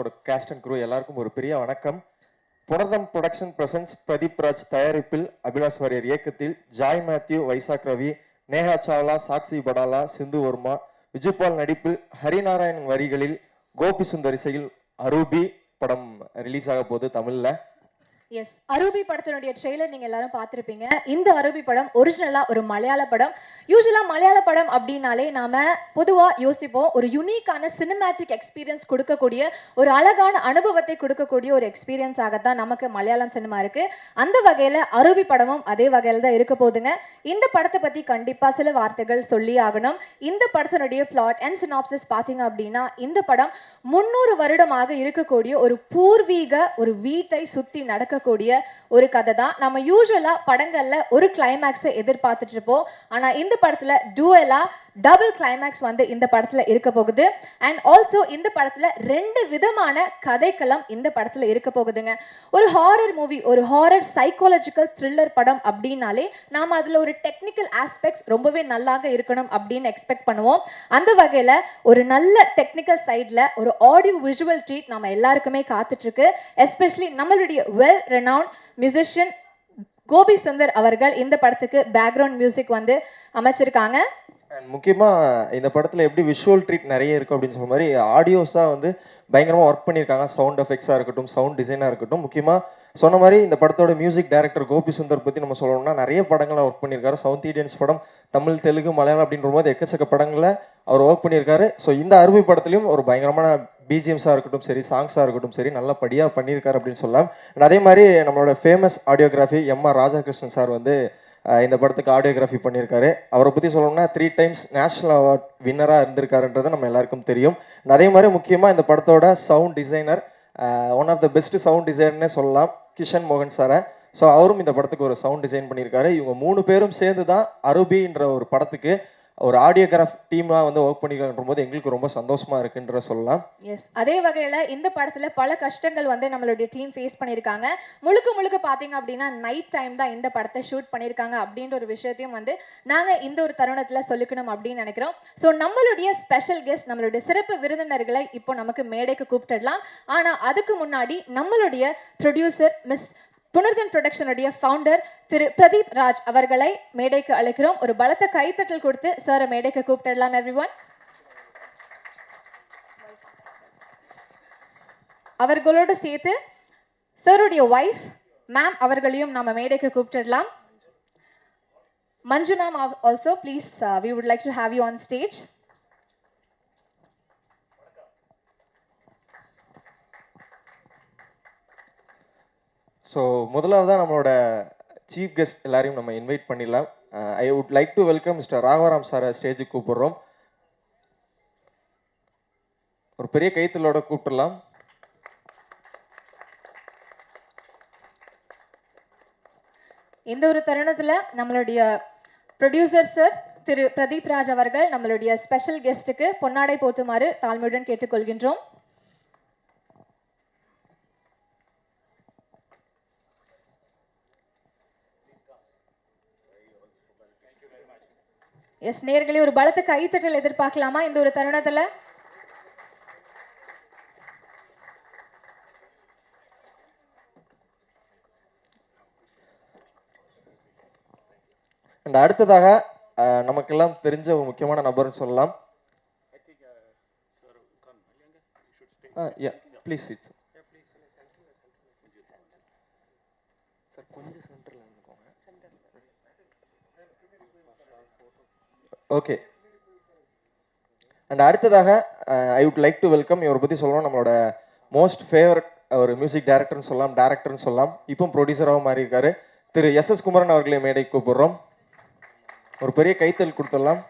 படத்தோட caste and crew எல்லாருக்கும் ஒரு பெரிய வணக்கம். புனர்தம் ப்ரொடக்ஷன் பிரசன்ஸ் பிரதீப் ராஜ் தயாரிப்பில் அபிலாஷ் வாரியர் இயக்கத்தில் ஜாய் மேத்யூ, வைசாக் ரவி, நேஹா சாவ்லா, சாக்ஷி படாலா, சிந்து வர்மா, விஜய்பால் நடிப்பில் ஹரிநாராயணன் வரிகளில் கோபி சுந்தர் இசையில் அரூபி படம் ரிலீஸ் ஆக போகுது தமிழ்ல. எஸ், அரூபி படத்தினுடைய ட்ரெய்லர் நீங்க எல்லாரும் பார்த்திருப்பீங்க. இந்த அரூபி படம் ஒரிஜினலா ஒரு மலையாள படம். யூசுவலா மலையாள படம் அப்படின்னாலே நாம பொதுவா யோசிப்போம், ஒரு யூனிக்கான சினிமேட்டிக் எக்ஸ்பீரியன்ஸ் கொடுக்கக்கூடிய, ஒரு அழகான அனுபவத்தை கொடுக்கக்கூடிய ஒரு எக்ஸ்பீரியன்ஸ் ஆகத்தான் நமக்கு மலையாளம் சினிமா இருக்கு. அந்த வகையில அரூபி படமும் அதே வகையில தான் இருக்க போகுதுங்க. இந்த படத்தை பத்தி கண்டிப்பா சில வார்த்தைகள் சொல்லி ஆகணும். இந்த படத்தினுடைய பிளாட் அண்ட் சினாப்சிஸ் பாத்தீங்க அப்படின்னா, இந்த படம் 300 வருடமாக இருக்கக்கூடிய ஒரு பூர்வீக ஒரு வீட்டை சுத்தி நடக்க கூடிய ஒரு கதை தான். நம்ம யூசுவலா படங்கள்ல ஒரு கிளைமேக்ஸை எதிர்பார்த்துட்டு இருப்போம். ஆனா இந்த படத்துல டூயலா டபுள் கிளைமேக்ஸ் வந்து இந்த படத்துல இருக்க போகுது. அண்ட் ஆல்சோ இந்த படத்துல 2 விதமான கதைக்களம் இந்த படத்துல இருக்க போகுதுங்க. ஒரு ஹாரர் மூவி, ஒரு ஹாரர் சைக்காலஜிக்கல் த்ரில்லர் படம் அப்படின்னாலே நாம அதுல ஒரு டெக்னிக்கல் ஆஸ்பெக்ட்ஸ் ரொம்பவே நல்லாக இருக்கணும் அப்படின்னு எக்ஸ்பெக்ட் பண்ணுவோம். அந்த வகையில ஒரு நல்ல டெக்னிக்கல் சைட்ல ஒரு ஆடியோ விஷுவல் ட்ரீட் நம்ம எல்லாருக்குமே காத்துட்டு இருக்கு. எஸ்பெஷலி நம்மளுடைய well renowned musician Gopi Sundar அவர்கள் இந்த படத்துக்கு பேக்ரவுண்ட் மியூசிக் வந்து அமைச்சிருக்காங்க. அண்ட் முக்கியமாக இந்த படத்தில் எப்படி விஷுவல் ட்ரீட் நிறைய இருக்கும் அப்படின்னு சொல்ற மாதிரி ஆடியோஸாக வந்து பயங்கரமாக ஒர்க் பண்ணியிருக்காங்க. சவுண்ட் எஃபெக்ட்ஸாக இருக்கட்டும், சவுண்ட் டிசைனாக இருக்கட்டும். முக்கியமாக சொன்ன மாதிரி இந்த படத்தோட மியூசிக் டைரக்டர் கோபி சுந்தர் பற்றி நம்ம சொல்லணும்னா நிறைய படங்களை ஒர்க் பண்ணியிருக்காரு. சவுத் இண்டியன்ஸ் படம், தமிழ், தெலுங்கு, மலையாளம் அப்படின்ற போது எக்கச்சக்க படங்களை அவர் ஒர்க் பண்ணியிருக்காரு. ஸோ இந்த அரூபி படத்துலையும் ஒரு பயங்கரமான பிஜிஎம்ஸாக இருக்கட்டும் சரி, சாங்ஸாக இருக்கட்டும் சரி, நல்லபடியாக பண்ணியிருக்காரு அப்படின்னு சொல்லலாம். அண்ட் அதே மாதிரி நம்மளோட famous audiography M R. Radhakrishnan sir வந்து இந்த படத்துக்கு ஆடியோகிராஃபி பண்ணியிருக்காரு. அவரை பற்றி சொல்லணும்னா 3 டைம்ஸ் நேஷனல் அவார்ட் வின்னராக இருந்திருக்காருன்றது நம்ம எல்லாருக்கும் தெரியும். அதே மாதிரி முக்கியமாக இந்த படத்தோட sound designer, one of the best sound டிசைனர்னே சொல்லலாம், கிஷன் மோகன் சாரை. ஸோ அவரும் இந்த படத்துக்கு ஒரு சவுண்ட் டிசைன் பண்ணியிருக்காரு. இவங்க 3 பேரும் சேர்ந்து தான் அரூபின்ற ஒரு படத்துக்கு ஒரு ஆடியோகிராஃப் டீமாக வந்து ஒர்க் பண்ணிக்கிற போது எங்களுக்கு ரொம்ப சந்தோஷமா இருக்குன்ற சொல்லலாம். எஸ், அதே வகையில் இந்த படத்தில் பல கஷ்டங்கள் வந்து நம்மளுடைய டீம் ஃபேஸ் பண்ணியிருக்காங்க. முழுக்க பார்த்தீங்க அப்படின்னா நைட் டைம் தான் இந்த படத்தை ஷூட் பண்ணியிருக்காங்க அப்படின்ற ஒரு விஷயத்தையும் வந்து நாங்கள் இந்த ஒரு தருணத்தில் சொல்லிக்கணும் அப்படின்னு நினைக்கிறோம். ஸோ நம்மளுடைய ஸ்பெஷல் கெஸ்ட், நம்மளுடைய சிறப்பு விருந்தினர்களை இப்போ நமக்கு மேடைக்கு கூப்பிட்டுடலாம். ஆனால் அதுக்கு முன்னாடி நம்மளுடைய ப்ரொடியூசர் மிஸ் புனர்தன் ப்ரொடக்ஷனுடைய ஃபவுண்டர் திரு பிரதீப் ராஜ் அவர்களை மேடைக்கு அழைக்கிறோம். ஒரு பலத்த கைத்தட்டல் கொடுத்து சார் மேடைக்கு கூப்பிட்டுடலாம். எவ்ரிவன், அவர்களோடு சேர்த்து சாருடைய ஒய்ஃப் மேம் அவர்களையும் நாம மேடைக்கு கூப்பிட்டுடலாம். Manju ma'am also please, we would like to have you on stage. So முதலாவதாக நம்மளோட சீஃப் கெஸ்ட் எல்லாரையும் நம்ம இன்வைட் பண்ணிடலாம். I would like to welcome mister Raghavaram சாரை ஸ்டேஜுக்கு கூப்பிடுறோம். ஒரு பெரிய கைத்தலோட கூப்பிடலாம். இந்த ஒரு தருணத்தில் நம்மளுடைய ப்ரொடியூசர் சார் திரு பிரதீப் ராஜ் அவர்கள் நம்மளுடைய ஸ்பெஷல் கெஸ்ட்டுக்கு பொன்னாடை போட்டுமாறு தாழ்மையுடன் கேட்டுக்கொள்கின்றோம். எஸ் நேயர்களே, ஒரு பலத்த கைத்தட்டல் எதிர்பார்க்கலாமா இந்த ஒரு தருணத்துல? அண்ட் அடுத்ததாக நமக்கெல்லாம் தெரிஞ்ச ஒரு முக்கியமான நபர்னு சொல்லலாம். Please sit sir. கொஞ்சம் சென்டர்ல இருந்துக்கோங்க. ஓகே. அண்ட் அடுத்ததாக ஐ வுட் லைக் டு வெல்கம், இவரை பற்றி சொல்லணும், நம்மளோட மோஸ்ட் ஃபேவரட் ஒரு மியூசிக் டைரக்டர்னு சொல்லலாம், டேரக்டர்னு சொல்லலாம், இப்போ ப்ரொடியூசராகவும் மாறி இருக்காரு, திரு எஸ்.எஸ். குமரன் அவர்களை மேடை கூப்பிடுறோம். ஒரு பெரிய கைத்தல் கொடுத்துடலாம்.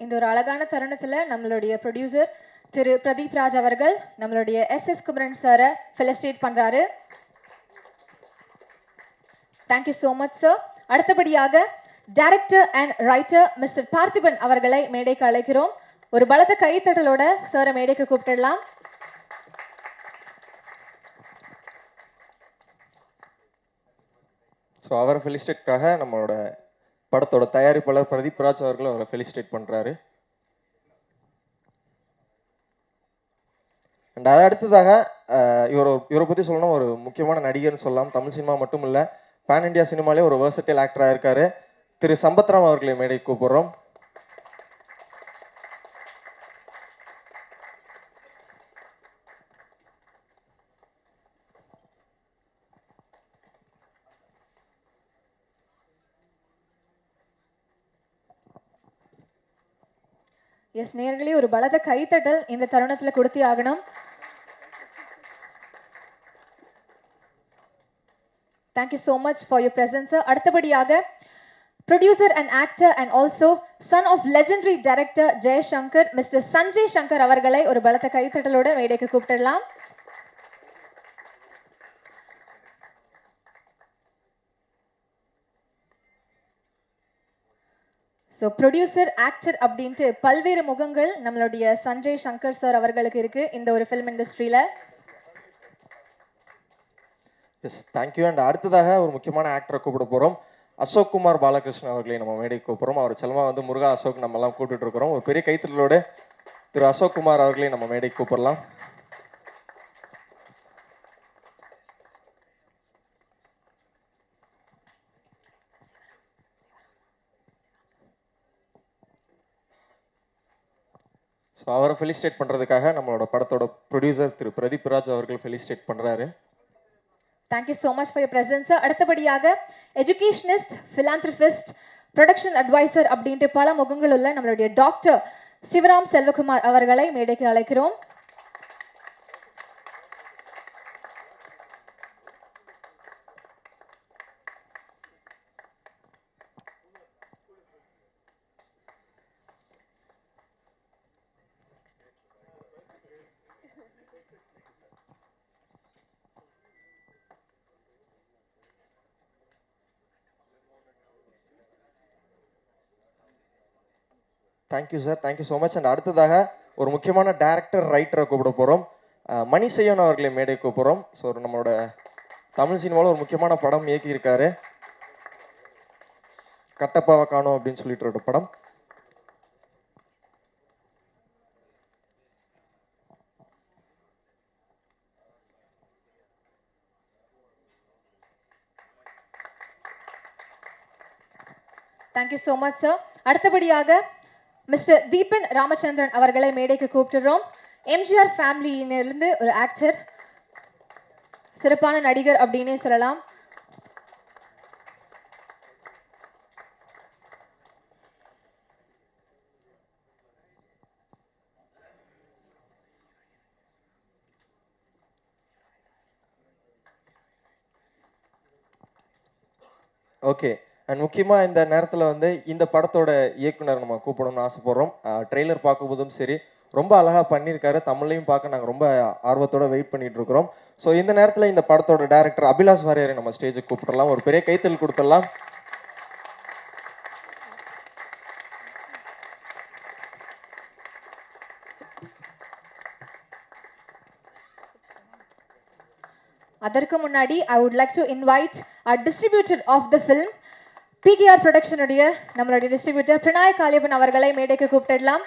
இந்த ஒரு அழகான தருணத்துல நம்மளுடைய ப்ரொடியூசர் திரு பிரதீப் ராஜ் அவர்கள் நம்மளுடைய எஸ்.எஸ். குமரன் சாரை ஃபெலிசிட்டேட் பண்றாரு. Thank you so much sir. அடுத்தபடியாக director and writer mister Parthiban அவர்களை மேடைக்கு அழைக்கிறோம். ஒரு பலத்த கைத்தட்டலோட சாரை மேடைக்கு கூப்பிட்டுடலாம். ஸோ அவரை ஃபெலிஸ்டேட்காக நம்மளோட படத்தோட தயாரிப்பாளர் பிரதீப் ராஜ் அவர்கள் அவரை ஃபெலிஸ்டேட் பண்ணுறாரு. அண்ட் அது அடுத்ததாக இவரை பற்றி சொல்லணும், ஒரு முக்கியமான நடிகர்னு சொல்லலாம். தமிழ் சினிமா மட்டும் இல்லை, பேன் இண்டியா சினிமாலே ஒரு வெர்சடைல் ஆக்டராக இருக்கார். திரு சம்பத்ராம் அவர்களை மேடை கூப்பிடுறோம். எஸ் நேர்களே, ஒரு பலத்த கைத்தட்டல் இந்த தருணத்தில் கொடுத்தே ஆகணும். Thank you so much for your presence, sir. அடுத்தபடியாக producer and actor and also son of legendary director Jayashankar, Mr. Sanjay Shankar அவர்களை ஒரு பலத்த கைத்தட்டலோட மேடைக்கு கூப்பிடலாம். ஸோ ப்ரொடியூசர் ஆக்டர் அப்படின்ட்டு பல்வேறு முகங்கள் நம்மளுடைய சஞ்சய் சங்கர் சார் அவர்களுக்கு இருக்கு இந்த ஒரு ஃபிலிம் இண்டஸ்ட்ரியில். S, thank you. அண்ட் அடுத்ததாக ஒரு முக்கியமான ஆக்டரை கூப்பிட போகிறோம். அசோக் குமார் பாலகிருஷ்ணன் அவர்களை நம்ம மேடைக்கு கூப்பிட்றோம். அவர் செல்வா வந்து முருகா அசோக் நம்ம எல்லாம் கூப்பிட்டு இருக்கிறோம். ஒரு பெரிய கைத்தட்டலோடு திரு அசோக் குமார் அவர்களை நம்ம மேடைக்கு கூப்பிடலாம். ஸோ அவரை ஃபெலிஸ்டேட் பண்ணுறதுக்காக நம்மளோட படத்தோட ப்ரொடியூசர் திரு பிரதீப் ராஜ் அவர்கள் ஃபெலிஸ்டேட் பண்ணுறாரு. Thank you so much for your presence. அடுத்தபடியாக எஜுகேஷனிஸ்ட், ஃபிலாந்த்ரபிஸ்ட், ப்ரொடக்ஷன் அட்வைசர் அப்படின்ட்டு பல முகங்கள் உள்ள நம்மளுடைய டாக்டர் சிவராம் செல்வகுமார் அவர்களை மேடைக்கு அழைக்கிறோம். Thank you sir, thank you so much. And அடுத்ததாக ஒரு முக்கியமான டேரக்டர் ரைட்டரை கூப்பிட போகிறோம். மணிசெய்யன் அவர்களை மேடை கூப்பிட்றோம். ஸோ நம்மளோட தமிழ் சினிமாவில் ஒரு முக்கியமான படம் இயக்கியிருக்காரு, கட்டப்பாவை காணோம் அப்படின்னு சொல்லிட்டு ஒரு படம். Thank you so much sir. அடுத்தபடியாக மிஸ்டர் தீபன் ராமச்சந்திரன் அவர்களை மேடைக்கு கூப்பிட்டுறோம். எம்ஜிஆர் ஃபேமிலியிலிருந்து ஒரு ஆக்டர், சிறப்பான நடிகர் அப்படின்னே சொல்லலாம். ஓகே. அண்ட் முக்கியமாக இந்த நேரத்தில் வந்து இந்த படத்தோட இயக்குனர் நம்ம கூப்பிடணும்னு ஆசைப்படுறோம். ட்ரெய்லர் பார்க்கும்போதும் சரி ரொம்ப அழகாக பண்ணியிருக்காரு. தமிழ்லையும் பார்க்க நாங்கள் ரொம்ப ஆர்வத்தோட வெயிட் பண்ணிட்டு இருக்கிறோம். ஸோ இந்த நேரத்தில் இந்த படத்தோட டைரக்டர் அபிலாஷ் வாரியரை நம்ம ஸ்டேஜுக்கு கூப்பிடலாம். ஒரு பெரிய கைத்தல் கொடுத்துடலாம். அதற்கு முன்னாடி I would like to invite a distributor of the film, PKR ப்ரொடக்ஷனுடைய நம்மளுடைய டிஸ்ட்ரிபியூட்டர் பிரணாய் காளியப்பன் அவர்களை மேடைக்கு கூப்பிட்டுடலாம்.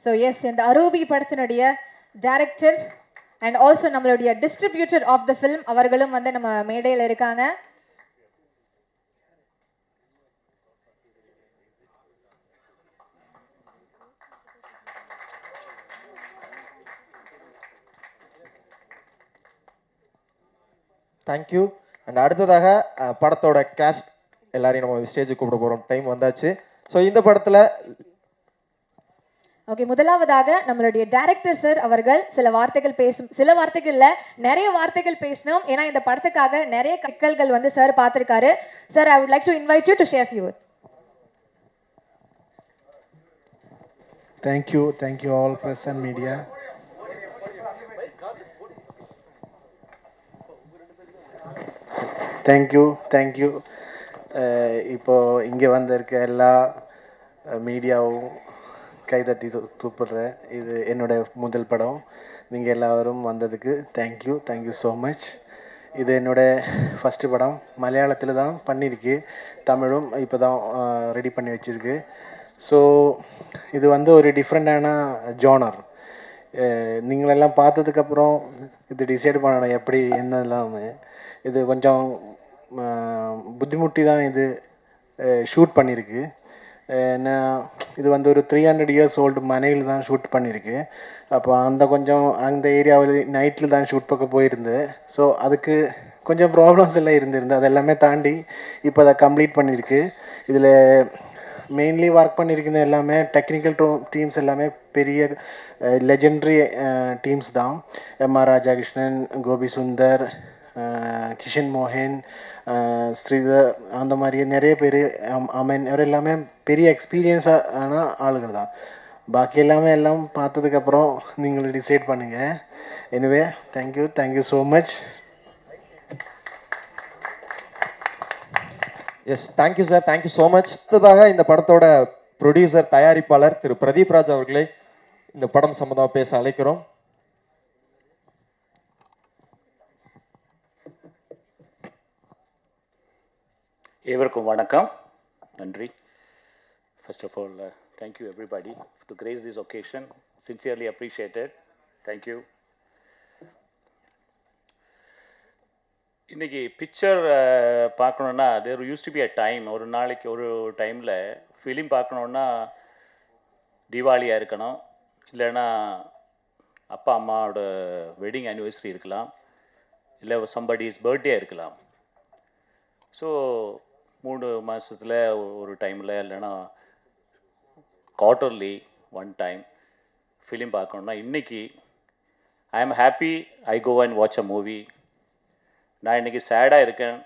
ஸோ எஸ், இந்த அரூபி படத்தினுடைய டைரக்டர் அண்ட் ஆல்சோ நம்மளுடைய டிஸ்ட்ரிபியூட்டர் ஆஃப் த ஃபிலிம் அவர்களும் வந்து நம்ம மேடையில் இருக்காங்க. தேங்க்யூ. அண்ட் அடுத்ததாக படத்தோட கேஸ்ட் எல்லாரையும் நம்ம ஸ்டேஜுக்கு கூப்பிட போகிறோம். டைம் வந்தாச்சு. ஸோ இந்த படத்தில் ஓகே, முதலாவதாக நம்மளுடைய டைரக்டர் சார் அவர்கள் சில வார்த்தைகள் இல்லை, நிறைய வார்த்தைகள் பேசணும். ஏன்னா இந்த படத்துக்காக நிறைய சிக்கல்கள் வந்து சார் பார்த்துருக்காரு. Sir, I would like to invite you to share few. Thank you all press and media. Thank you. இப்போ இங்கே வந்திருக்க எல்லா மீடியாவும் கைதட்டி கூப்பிடுறேன். இது என்னோட முதல் படம். நீங்கள் எல்லாரும் வந்ததுக்கு தேங்க்யூ ஸோ மச். இது என்னோட ஃபஸ்ட்டு படம். மலையாளத்தில் தான் பண்ணியிருக்கு, தமிழும் இப்போ தான் ரெடி பண்ணி வச்சுருக்கு. ஸோ இது வந்து ஒரு டிஃப்ரெண்ட்டான ஜானர். நீங்களெல்லாம் பார்த்ததுக்கப்புறம் இது டிசைட் பண்ணணும் எப்படி என்னெல்லாம். இது கொஞ்சம் புத்திமுட்டி தான் இது ஷூட் பண்ணியிருக்கு. ஏன்னா இது வந்து ஒரு 300 இயர்ஸ் ஓல்டு மனையில் தான் ஷூட் பண்ணியிருக்கு. அப்போ அந்த ஏரியாவில் நைட்டில் தான் ஷூட் பார்க்க போயிருந்து. ஸோ அதுக்கு கொஞ்சம் ப்ராப்ளம்ஸ் எல்லாம் இருந்திருந்து, அதெல்லாமே தாண்டி இப்போ அதை கம்ப்ளீட் பண்ணியிருக்கு. இதில் மெயின்லி ஒர்க் பண்ணியிருக்கிறது எல்லாமே டெக்னிக்கல் டீம்ஸ் எல்லாமே பெரிய லெஜெண்டரி டீம்ஸ் தான். எம்ஆர் ராஜாகிருஷ்ணன், கோபி சுந்தர், கிஷன் மோகன், ஸ்ரீதர், அந்த மாதிரி நிறைய பேர், அமன், அவர் எல்லாமே பெரிய எக்ஸ்பீரியன்ஸான ஆளுகள் தான். பாக்கி எல்லாம் பார்த்ததுக்கப்புறம் நீங்கள் டிசைட் பண்ணுங்கள். Anyway thank you so much. Yes, thank you sir, thank you so much. அடுத்ததாக இந்த படத்தோட ப்ரொடியூசர், தயாரிப்பாளர் திரு பிரதீப் ராஜ் அவர்களை இந்த படம் சம்பந்தமாக பேச அழைக்கிறோம். எவருக்கும் வணக்கம், நன்றி. First of all, thank you everybody to grace this occasion. Sincerely appreciated. Thank you. இன்னைக்கு பிக்சர் பார்க்கணுன்னா there use to be a time. ஒரு நாளைக்கு ஒரு டைமில் ஃபிலிம் பார்க்கணுன்னா தீபாவளியாக இருக்கணும், இல்லைன்னா அப்பா அம்மாவோட வெட்டிங் ஆனிவர்சரி இருக்கலாம், இல்லை சம்படிஸ் பர்த்டே இருக்கலாம். ஸோ 3 மாதத்தில் ஒரு டைமில், இல்லைன்னா குவார்ட்டர்லி ஒன் டைம் ஃபிலிம் பார்க்கணுன்னா இன்றைக்கி I am happy, I go and watch a movie. நான் இன்றைக்கி சேடாக இருக்கேன்,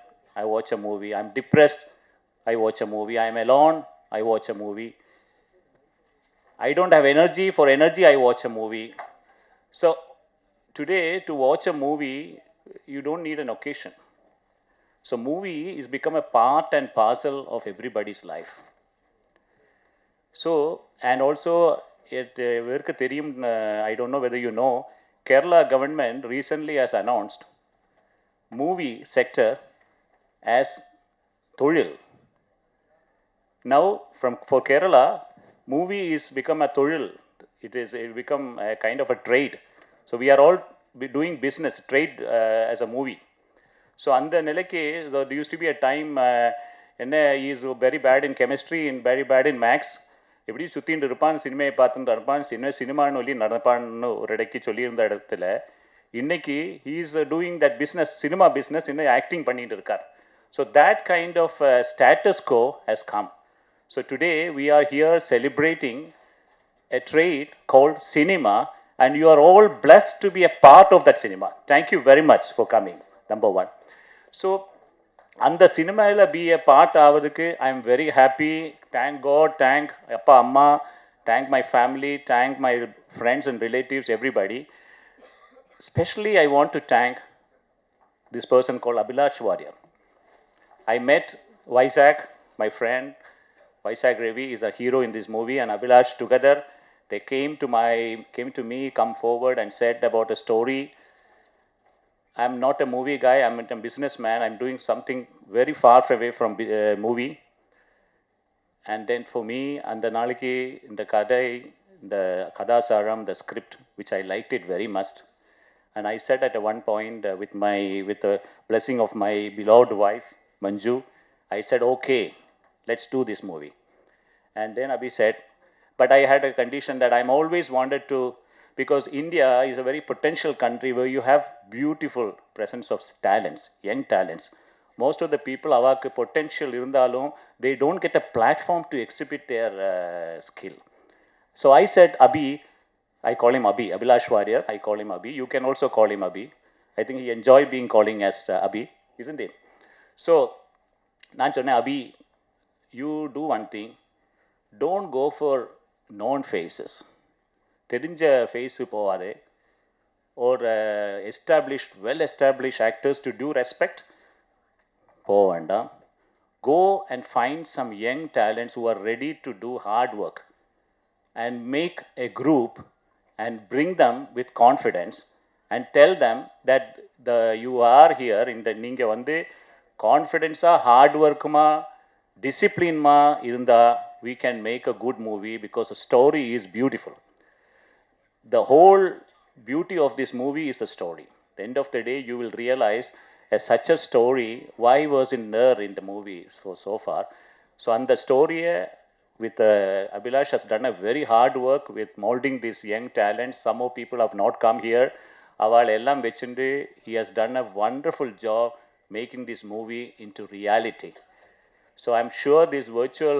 I watch a movie. I am depressed, I watch a movie. I am alone, I watch a movie. I don't have energy, for energy I watch a movie. So today to watch a movie you don't need an occasion. So movie is become a part and parcel of everybody's life. So and also verku theriyum, I don't know whether you know, Kerala government recently has announced movie sector as Tozhil. Now for Kerala, movie is become a Tozhil. It become a kind of a trade. So we are all doing business, trade as a movie. So அந்த நிலைக்கு there used to be a time, என்ன he is very bad in chemistry and very bad in maths, எப்படி சுற்றின்னு இருப்பான், சினிமையை பார்த்துட்டு இருப்பான், சினிமான்னு சொல்லி நடப்பான்னு ஒரு இடைக்கு சொல்லியிருந்த இடத்துல இன்னைக்கு he is doing that business, cinema business, இன்னும் ஆக்டிங் பண்ணிட்டு இருக்கார். So that kind of status quo has come. So today we are here celebrating a trade called cinema, and you are all blessed to be a part of that cinema. Thank you very much for coming, number one. So அந்த சினிமாவில் be a part ஆவதுக்கு I am very happy. Thank God, thank அப்பா அம்மா, thank my family, thank my friends and relatives, everybody. Especially I want to thank this person called Abhilash Warrior. I met Vaisak, my friend. Vaisak Ravi is a hero in this movie, and Abhilash together, they came to me, come forward and said about a story. I'm not a movie guy, I'm a businessman, I'm doing something very far away from movie. And then for me, and the naliki, the kadai, the kadasaram, the script, which I liked it very much. And I said at one point, with the blessing of my beloved wife, Manju, I said, okay, let's do this movie. And then Abhi said, but I had a condition that I'm always wanted to, because India is a very potential country where you have beautiful presence of talents, young talents. Most of the people avakku potential irundalum, they don't get a platform to exhibit their skill. So I said, Abhi, I call him Abhi, Abhilash Warrior, I call him Abhi. You can also call him Abhi. I think he enjoy being calling as Abhi, isn't it? So நான் சொன்னேன், Abhi, you do one thing, don't go for known faces. தெரிஞ்ச phase போகாதே, or established, well established actors to do respect போக வேண்டாம். Go and find some young talents who are ready to do hard work and make a group and bring them with confidence and tell them that you are here in the ninge vande confidence hard work ma discipline ma irunda we can make a good movie because the story is beautiful. The whole beauty of this movie is the story. At the end of the day, you will realize as such a story, why wasn't there in the movie for so far. So, and the story with Abhilash has done a very hard work with molding these young talents. Some more people have not come here. Aval ellam vechundu, he has done a wonderful job making this movie into reality. So I'm sure this virtual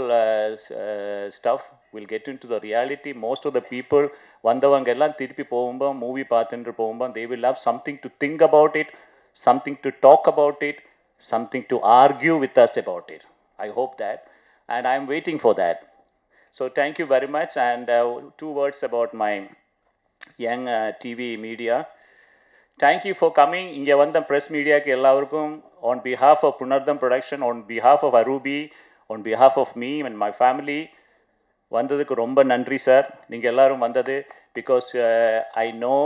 stuff will get into the reality. Most of the people, vandavangellam thirupi povumba movie paathendru povumba, they will have something to think about it, something to talk about it, something to argue with us about it. I hope that, and I'm waiting for that. So thank you very much, and 2 words about my young TV media. Thank you for coming. இங்கே வந்த press மீடியாவுக்கு எல்லாருக்கும் on behalf of Punardham Production, on behalf of Arubi, on behalf of me and my family, வந்ததுக்கு ரொம்ப நன்றி sir. நீங்கள் எல்லாரும் வந்தது because I know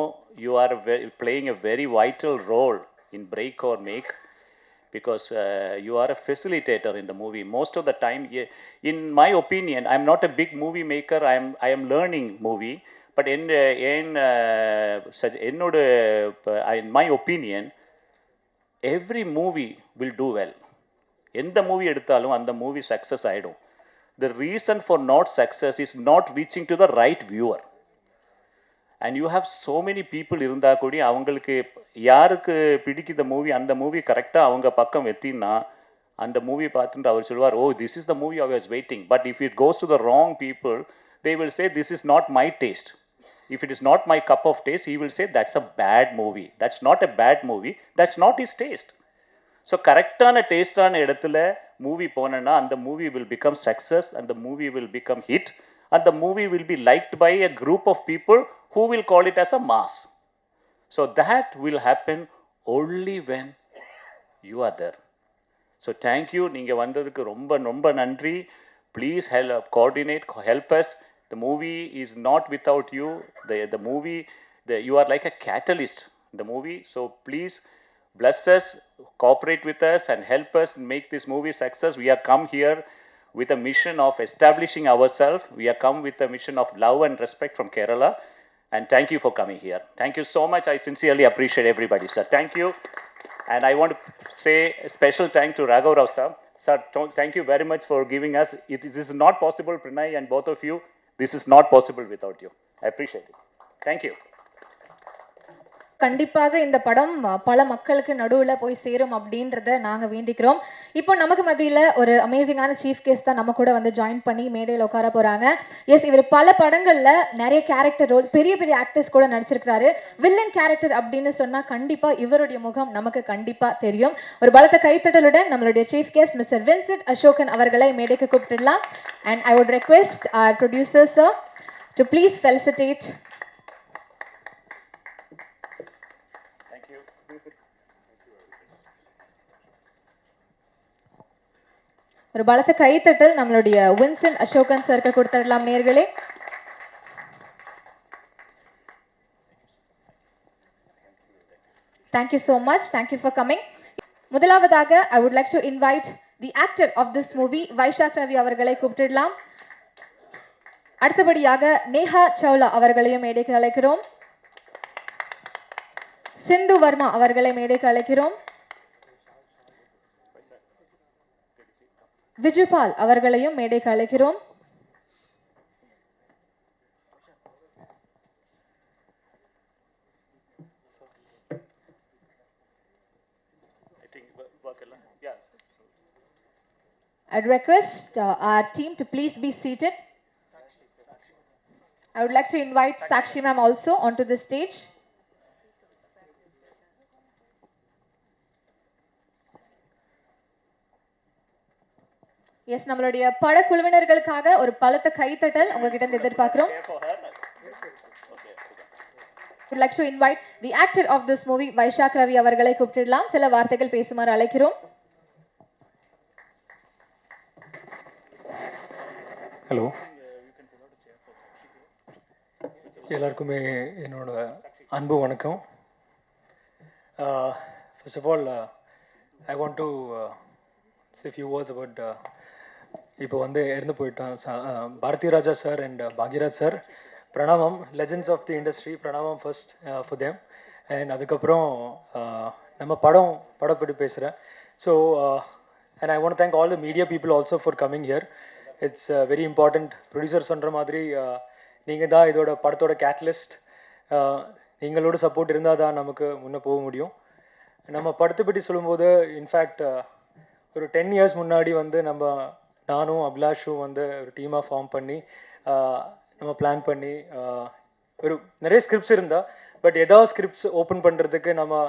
you are playing a very vital role in Break or Make, because you are a facilitator in the movie. Most of the time, in my opinion, I'm not a big movie maker, I am learning movie. But in my opinion, every movie will do well. எந்த movie எடுத்தாலும் அந்த movie success ஆகிடும். The reason for not success is not reaching to the right viewer. And you have so many people இருந்தால் கூடி அவங்களுக்கு யாருக்கு பிடிக்கிற movie அந்த மூவி கரெக்டாக அவங்க பக்கம் வெத்தின்னா அந்த மூவி பார்த்துட்டு அவர் சொல்லுவார், oh this is the movie I was waiting. But if it goes to the wrong people, they will say this is not my taste. If it is not my cup of taste, he will say that's a bad movie. That's not a bad movie. That's not his taste. So கரெக்டான டேஸ்டான இடத்துல movie போனேன்னா அந்த movie will become success, and the movie will become hit, and the movie will be liked by a group of people who will call it as a mass. So that will happen only when you are there. So thank you. நீங்கள் வந்ததுக்கு ரொம்ப ரொம்ப நன்றி. Please help coordinate, help us. The movie is not without you. The movie, you are like a catalyst in the movie. So please bless us, cooperate with us, and help us make this movie success. We have come here with a mission of establishing ourselves. We have come with a mission of love and respect from Kerala. And thank you for coming here. Thank you so much. I sincerely appreciate everybody, sir. Thank you. And I want to say a special thank to Raghav Rao, sir. Sir, thank you very much for giving us. This is not possible, Pranay and both of you. This is not possible without you. I appreciate it. Thank you. கண்டிப்பாக இந்த படம் பல மக்களுக்கு நடுவில் போய் சேரும் அப்படின்றத நாங்கள் வேண்டிக்கிறோம். இப்போ நமக்கு மத்தியில் ஒரு அமேசிங்கான சீஃப் கெஸ்ட் தான் நம்ம கூட வந்து ஜாயின் பண்ணி மேடையில் உட்கார போகிறாங்க. எஸ், இவர் பல படங்களில் நிறைய கேரக்டர் ரோல், பெரிய பெரிய ஆக்டர்ஸ் கூட நடிச்சிருக்கிறாரு. வில்லன் கேரக்டர் அப்படின்னு சொன்னால் கண்டிப்பாக இவருடைய முகம் நமக்கு கண்டிப்பாக தெரியும். ஒரு பலத்த கைத்தட்டலுடன் நம்மளுடைய chief guest mister Vincent Asokan அவர்களை மேடைக்கு கூப்பிட்டுடலாம். And I would request our producer sir to please felicitate. ஒரு பலத்த கைத்தட்டல் நம்மளுடைய வின்சென்ட் அசோகன் சருக்கு கொடுத்துடலாம் நேர்களே. Thank you so much. Thank you for coming. முதலாவதாக I would like to invite the actor of this movie Vizag Ravi அவர்களை கூப்பிட்டுடலாம். அடுத்தபடியாக நேஹா சௌலா அவர்களையும் மேடைக்கு அழைக்கிறோம். சிந்து வர்மா அவர்களை மேடைக்கு அழைக்கிறோம். விஜுபால் அவர்களையும் மேடைக்கு அழைக்கிறோம். I'd request our team to please be seated. I would like to invite Sakshi ma'am also onto the stage. Yes, நம்மளுடைய படக்குழுவினர்களுக்காக ஒரு பலத்த கைத்தட்டல் உங்ககிட்ட இருந்து எதிர்பார்க்கிறோம். would like to invite the actor of this movie Vizag Ravi அவர்களை கூப்பிட்டுடலாம். சில வார்த்தைகள் பேசுமாறு அழைக்கிறோம். Hello. எல்லாருக்குமே என்னோட அன்பு வணக்கம். First of all I want to say few words about இப்போ வந்து இறந்து போயிட்டான் Bharathi Raja sir and Bhagyaraj sir. பிரணாமம், லெஜெண்ட்ஸ் ஆஃப் தி இண்டஸ்ட்ரி, பிரணாமம் ஃபர்ஸ்ட் ஃபார் தேம். அண்ட் அதுக்கப்புறம் நம்ம படப்படி பேசுகிறேன். So and I want thank all the media people also for coming here. It's very important. Producer சொல்கிற மாதிரி நீங்கள் தான் இதோட படத்தோட கேட்டலிஸ்ட். நீங்களோட சப்போர்ட் இருந்தால் தான் நமக்கு முன்னே போக முடியும். நம்ம படத்தை பற்றி சொல்லும்போது இன்ஃபேக்ட் ஒரு 10 இயர்ஸ் முன்னாடி வந்து நானும் அபிலாஷும் வந்து ஒரு டீமாக ஃபார்ம் பண்ணி நம்ம பிளான் பண்ணி ஒரு நிறைய ஸ்கிரிப்ட்ஸ் இருந்தால் பட் ஏதாவது ஸ்கிரிப்ட்ஸ் ஓப்பன் பண்ணுறதுக்கு நம்ம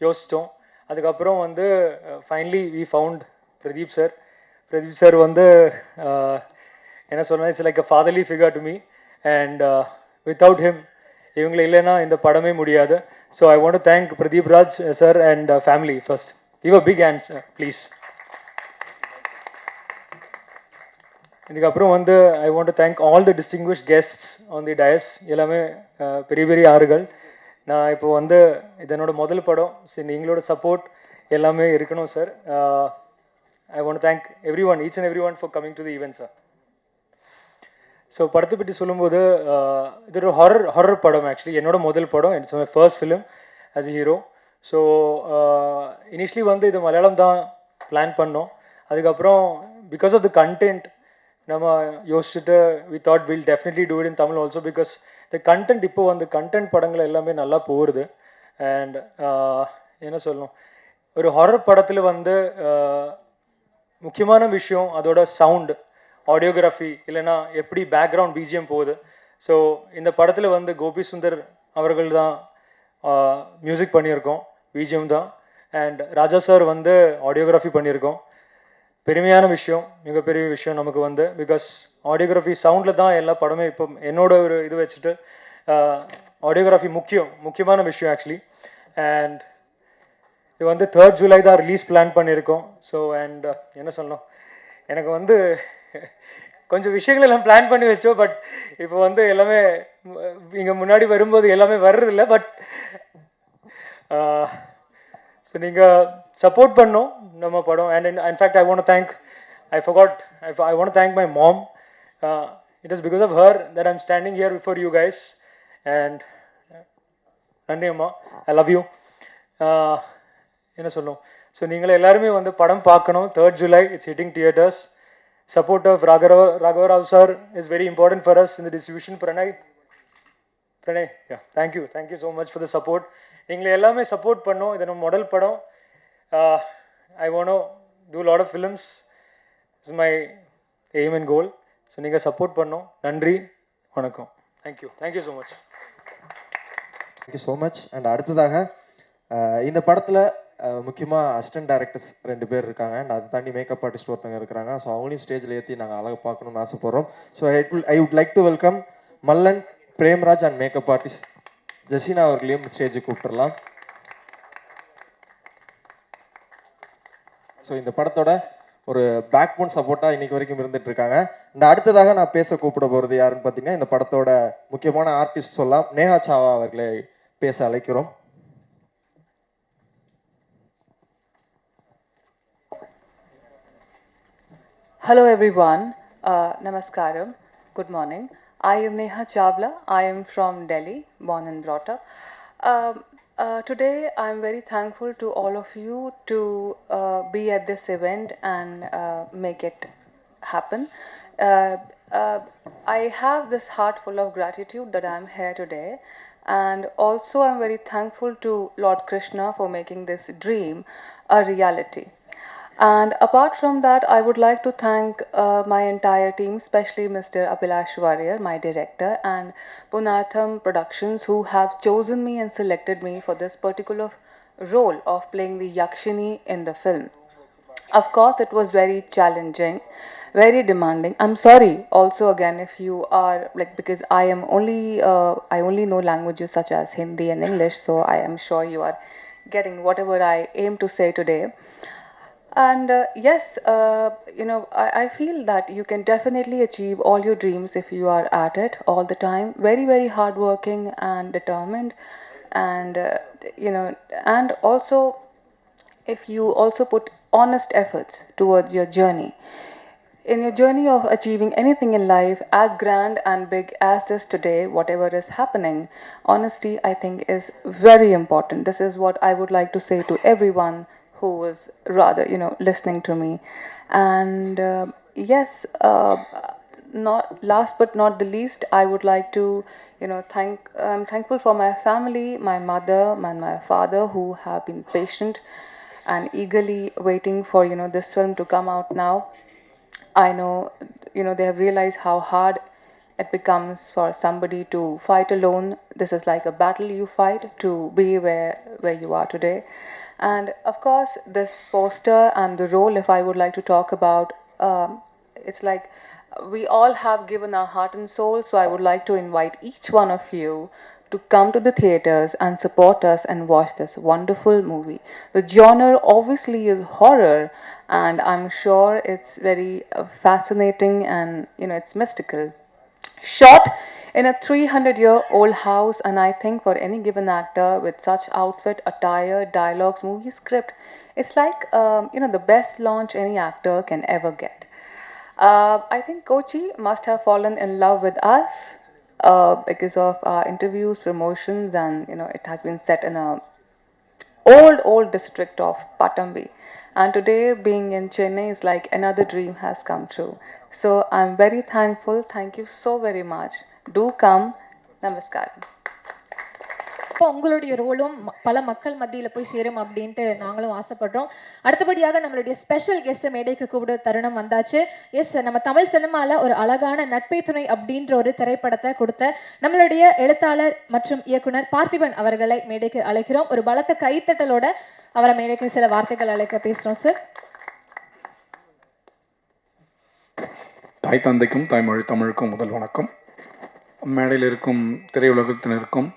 யோசித்தோம். அதுக்கப்புறம் வந்து finally we found Pradeep sir வந்து என்ன சொன்னால் it's like a fatherly figure to me. And without him இவங்களை இல்லைன்னா இந்த படமே முடியாது. So I want to thank Pradeep Raj sir and family first. Give a big hands please. இதுக்கப்புறம் வந்து I want to thank all the distinguished guests on the dais. எல்லாமே பெரிய பெரிய ஆறுகள். நான் இப்போ வந்து இதனோட முதல் படம். சரி, நீங்களோட சப்போர்ட் எல்லாமே இருக்கணும் sir. I want to thank every one, each and every one for coming to the event sir. So படத்தை பற்றி சொல்லும்போது இது ஒரு ஹாரர் படம். ஆக்சுவலி என்னோட முதல் படம். It's my first film as a hero. So initially வந்து இது மலையாளம் தான் பிளான் பண்ணோம். அதுக்கப்புறம் பிகாஸ் ஆஃப் த கண்டென்ட் நம்ம யோசிச்சுட்டு we thought will definitely do it in Tamil also. Because the content இப்போ வந்து கண்டென்ட் படங்கள் எல்லாமே நல்லா போகுது. அண்ட் என்ன சொல்லணும், ஒரு ஹாரர் படத்தில் வந்து முக்கியமான விஷயம் அதோட சவுண்டு, ஆடியோகிராஃபி, இல்லைனா எப்படி பேக்ரவுண்ட் பிஜிஎம் போகுது. ஸோ இந்த படத்தில் வந்து கோபி சுந்தர் அவர்கள் தான் மியூசிக் பண்ணியிருக்கோம், பிஜிஎம் தான். அண்ட் ராஜா சார் வந்து ஆடியோகிராஃபி பண்ணியிருக்கோம். பெருமையான விஷயம், மிகப்பெரிய விஷயம் நமக்கு வந்து. பிகாஸ் ஆடியோகிராஃபி சவுண்டில் தான் எல்லா படமே. இப்போ என்னோட ஒரு இது வச்சுட்டு ஆடியோகிராஃபி முக்கியமான விஷயம் ஆக்சுவலி. அண்ட் இது வந்து 3rd ஜூலை தான் ரிலீஸ் பிளான் பண்ணியிருக்கோம். ஸோ அண்ட் என்ன சொல்லணும், எனக்கு வந்து கொஞ்சம் விஷயங்கள் எல்லாம் பிளான் பண்ணி வச்சோம். பட் இப்போ வந்து எல்லாமே இங்கே முன்னாடி வரும்போது எல்லாமே வர்றதில்லை. பட் ஸோ நீங்கள் சப்போர்ட் பண்ணோம் நம்ம படம். And in fact I want thank I want thank my mom. It is because of her that I am standing here before you guys. And நன்றி அம்மா, ஐ லவ் யூ. என்ன சொல்லணும், ஸோ நீங்களே எல்லாருமே வந்து படம் பார்க்கணும். 3rd July it's hitting theatres. Support of Raghava Rao sir is very important for us in the distribution. Pranay, yeah, thank you so much for the support. நீங்களே எல்லாமே சப்போர்ட் பண்ணோம். இது நம்ம முதல் படம். I want to do a lot of films. This is my aim and goal. So நீங்கள் support பண்ணோம். நன்றி, வணக்கம். Thank you so much. Thank you so much. And அடுத்ததாக இந்த படத்தில் முக்கியமாக அசிஸ்டன்ட் டைரக்டர்ஸ் 2 பேர் இருக்காங்க. அண்ட் அதை தாண்டி மேக்கப் ஆர்டிஸ்ட் ஒருத்தவங்க இருக்கிறாங்க. ஸோ அவங்களையும் ஸ்டேஜில் ஏற்றி நாங்கள் அழகாக பார்க்கணும்னு ஆசைப்படுறோம். So I would like to welcome Mallan, Premraj and makeup artist Jesina அவர்களையும் ஸ்டேஜுக்கு கூப்பிட்டுடலாம். ஸோ இந்த படத்தோட ஒரு பேக் போன் சப்போர்ட்டாக இன்னைக்கு வரைக்கும் இருந்துட்டு இருக்காங்க. அண்ட் அடுத்ததாக நான் பேச கூப்பிட போகிறது யாருன்னு பார்த்தீங்கன்னா, இந்த படத்தோட முக்கியமான ஆர்டிஸ்ட் சொல்லலாம், நேஹா சாவா அவர்களை பேச அழைக்கிறோம். Hello everyone, Namaskaram, good morning. I am Neha Chawla. I am from Delhi, born and brought up. Today I am very thankful to all of you to be at this event and make it happen. I have this heart full of gratitude that I am here today, and also I am very thankful to Lord Krishna for making this dream a reality. And apart from that, I would like to thank my entire team, especially Mr. Abhilash Warrior, my director, and Punartham Productions, who have chosen me and selected me for this particular role of playing the Yakshini in the film. Of course, it was very challenging, very demanding. I'm sorry also again if you are like, because I only know languages such as Hindi and English, so I am sure you are getting whatever I aim to say today. And yes, I feel that you can definitely achieve all your dreams if you are at it all the time, very, very hardworking and determined, and and also if you also put honest efforts towards your journey. In your journey of achieving anything in life, as grand and big as this today, whatever is happening, honesty, I think, is very important. This is what I would like to say to everyone who is rather, listening to me. And yes, not last but not the least, I would like to, I'm thankful for my family, my mother and my father, who have been patient and eagerly waiting for, this film to come out now. I know, they have realized how hard it becomes for somebody to fight alone. This is like a battle you fight to be where you are today. And of course, this poster and the role, if I would like to talk about, it's like we all have given our heart and soul. So I would like to invite each one of you to come to the theaters and support us and watch this wonderful movie. The genre obviously is horror, and I'm sure it's very fascinating and it's mystical. Shot in a 300-year-old house, and I think for any given actor with such outfit, attire, dialogues, movie script, it's like the best launch any actor can ever get. I think Kochi must have fallen in love with us because of our interviews, promotions, and it has been set in a old district of Patambi. And today, being in Chennai is like another dream has come true. So I'm very thankful. Thank you so very much. Do come. Namaskaram. இப்போ உங்களுடைய ரோலும் பல மக்கள் மத்தியில் போய் சேரும் அப்படின்ட்டு நாங்களும் ஆசைப்படுறோம். அடுத்தபடியாக நம்மளுடைய ஸ்பெஷல் கெஸ்ட் மேடைக்கு கூப்பிட தருணம் வந்தாச்சு. எஸ், நம்ம தமிழ் சினிமாவில் ஒரு அழகான நட்பை துணை அப்படின்ற ஒரு திரைப்படத்தை கொடுத்த நம்மளுடைய எழுத்தாளர் மற்றும் இயக்குனர் பார்த்திபன் அவர்களை மேடைக்கு அழைக்கிறோம். ஒரு பலத்த கைத்தட்டலோட அவரை மேடைக்கு சில வார்த்தைகள் அழைக்க பேசுகிறோம் சார். தாய் தந்தைக்கும் தாய்மொழி தமிழுக்கும் முதல் வணக்கம். மேடையில் இருக்கும் திரையுலகத்தினருக்கும்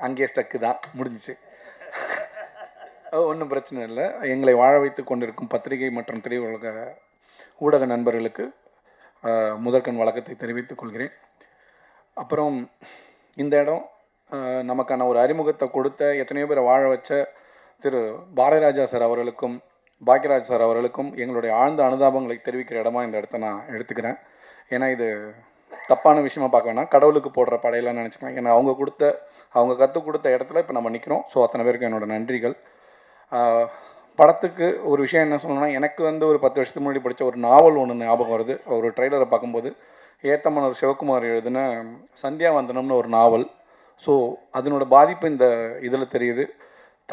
அங்கே ஸ்டக்கு தான் முடிஞ்சிச்சு, ஒன்றும் பிரச்சனை இல்லை. எங்களை வாழ வைத்து கொண்டிருக்கும் பத்திரிகை மற்றும் திரையுலக ஊடக நண்பர்களுக்கு முதற்கண் வழக்கத்தை தெரிவித்துக் கொள்கிறேன். அப்புறம் இந்த இடம் நமக்கான ஒரு அறிமுகத்தை கொடுத்த எத்தனையோ பேரை வாழ வச்ச திரு பாரதிராஜா சார் அவர்களுக்கும் பாக்யராஜ் சார் அவர்களுக்கும் எங்களுடைய ஆழ்ந்த அனுதாபங்களை தெரிவிக்கிற இடமா இந்த இடத்த நான் எடுத்துக்கிறேன். ஏன்னா இது தப்பான விஷயமா பார்க்க வேணாம், கடவுளுக்கு போடுற படையெல்லாம் நினச்சிக்கலாம். ஏன்னா அவங்க கற்றுக் கொடுத்த இடத்துல இப்போ நம்ம நிற்கிறோம். ஸோ அத்தனை பேருக்கு என்னோடய நன்றிகள். படத்துக்கு ஒரு விஷயம் என்ன சொல்லணும்னா, எனக்கு ஒரு 10 வருஷத்துக்கு முன்னாடி படித்த ஒரு நாவல் ஒன்று ஞாபகம் வருது. ஒரு ட்ரெய்லரை பார்க்கும்போது ஏத்தமன்னர் சிவகுமார் எழுதின சந்தியாவந்தனம்னு ஒரு நாவல். ஸோ அதனோட பாதிப்பு இந்த இதில் தெரியுது.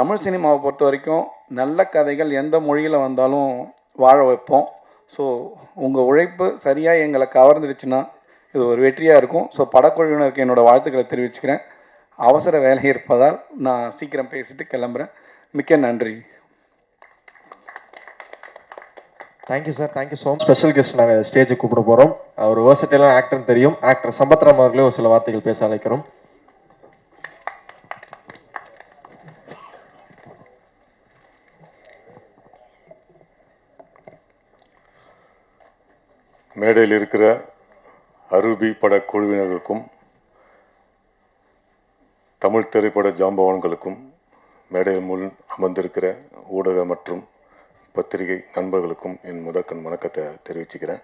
தமிழ் சினிமாவை பொறுத்த வரைக்கும் நல்ல கதைகள் எந்த மொழியில் வந்தாலும் வாழ வைப்போம். ஸோ உங்கள் உழைப்பு சரியாக எங்களை கவர்ந்துடுச்சுன்னா இது ஒரு வெற்றியாக இருக்கும். ஸோ படக்குழுவினருக்கு என்னோடய வாழ்த்துக்களை தெரிவிச்சுக்கிறேன். அவசர வேலை இருப்பதால் நான் சீக்கிரம் பேசிட்டு கிளம்புறேன். மிக்க நன்றி. Thank you sir, thank you so much. Special guest நாங்கள் ஸ்டேஜுக்கு கூப்பிட போகிறோம். ஒரு வேர்சட்டைலான ஆக்டர்னு தெரியும். ஆக்டர் சம்பத்ராம் அவர்களே ஒரு சில வார்த்தைகள் பேச அழைக்கிறோம். மேடையில் இருக்கிற அரூபி பட குழுவினர்களுக்கும் தமிழ் திரைப்பட ஜாம்பவான்களுக்கும் மேடையில் முன் அமர்ந்திருக்கிற ஊடக மற்றும் பத்திரிகை நண்பர்களுக்கும் என் முதற்கண் வணக்கத்தை தெரிவிச்சுக்கிறேன்.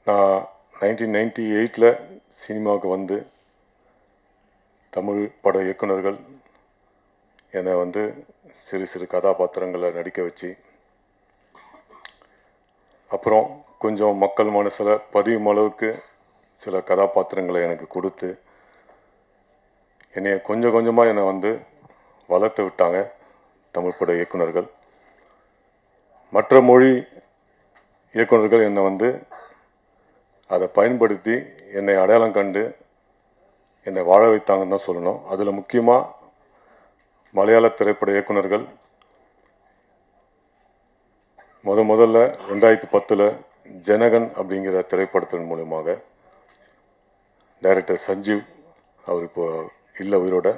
நான் 1998 சினிமாவுக்கு வந்து தமிழ் பட இயக்குனர்கள் என்னை சிறு சிறு கதாபாத்திரங்களை நடிக்க வச்சு, அப்புறம் கொஞ்சம் மக்கள் மனசில் பதியும் அளவுக்கு சில கதாபாத்திரங்களை எனக்கு கொடுத்து என்னைய கொஞ்சம் கொஞ்சமாக என்னை வளர்த்து விட்டாங்க தமிழ் பட இயக்குனர்கள். மற்ற மொழி இயக்குனர்கள் என்னை அதை பயன்படுத்தி என்னை அடையாளம் கண்டு என்னை வாழ வைத்தாங்கன்னு தான் சொல்லணும். அதில் முக்கியமாக மலையாள திரைப்பட இயக்குனர்கள் முதல்ல 2010 ஜனகன் அப்படிங்கிற திரைப்படத்தின் மூலமாக டைரக்டர் சஞ்சீவ் அவர் இப்போ இல்லை உயிரோட.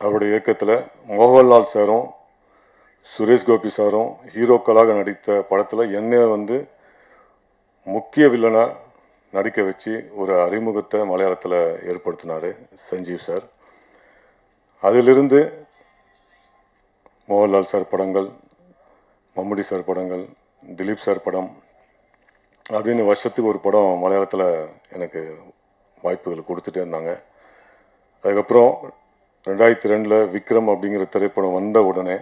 அவருடைய இயக்கத்தில் மோகன்லால் சாரும் சுரேஷ் கோபி சாரும் ஹீரோக்களாக நடித்த படத்தில் என்னை வந்து முக்கிய வில்லனாக நடிக்க வச்சு ஒரு அறிமுகத்தை மலையாளத்தில் ஏற்படுத்தினார் சஞ்சீவ் சார். அதிலிருந்து மோகன்லால் சார் படங்கள், மம்முடி சார் படங்கள், திலீப் சார் படம் அப்படின்னு வருஷத்துக்கு ஒரு படம் மலையாளத்தில் எனக்கு வாய்ப்புகள் கொடுத்துட்டே இருந்தாங்க. அதுக்கப்புறம் 2002 விக்ரம் அப்படிங்கிற திரைப்படம் வந்த உடனே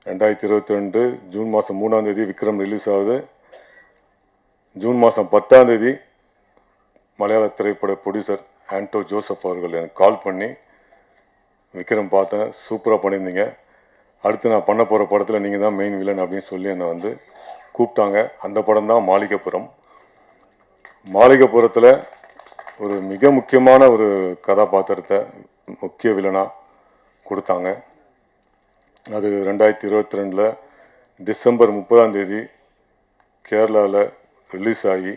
2022 ஜூன் மாதம் 3ஆம் தேதி விக்ரம் ரிலீஸ் ஆகுது. ஜூன் மாதம் 10ஆம் தேதி மலையாள திரைப்பட ப்ரொடியூசர் ஆண்டோ ஜோசப் அவர்கள் எனக்கு கால் பண்ணி, விக்ரம் பார்த்தேன், சூப்பராக பண்ணியிருந்தீங்க, அடுத்து நான் பண்ண போகிற படத்தில் நீங்கள் தான் மெயின் வில்லன் அப்படின்னு சொல்லி என்னை வந்து கூப்பிட்டாங்க. அந்த படம் தான் மாளிகைப்புறம். மாளிகைப்புறத்தில் ஒரு மிக முக்கியமான ஒரு கதாபாத்திரத்தை முக்கிய வில்லனாக கொடுத்தாங்க. அது 2022 டிசம்பர் 30ஆம் தேதி கேரளாவில் ரிலீஸ் ஆகி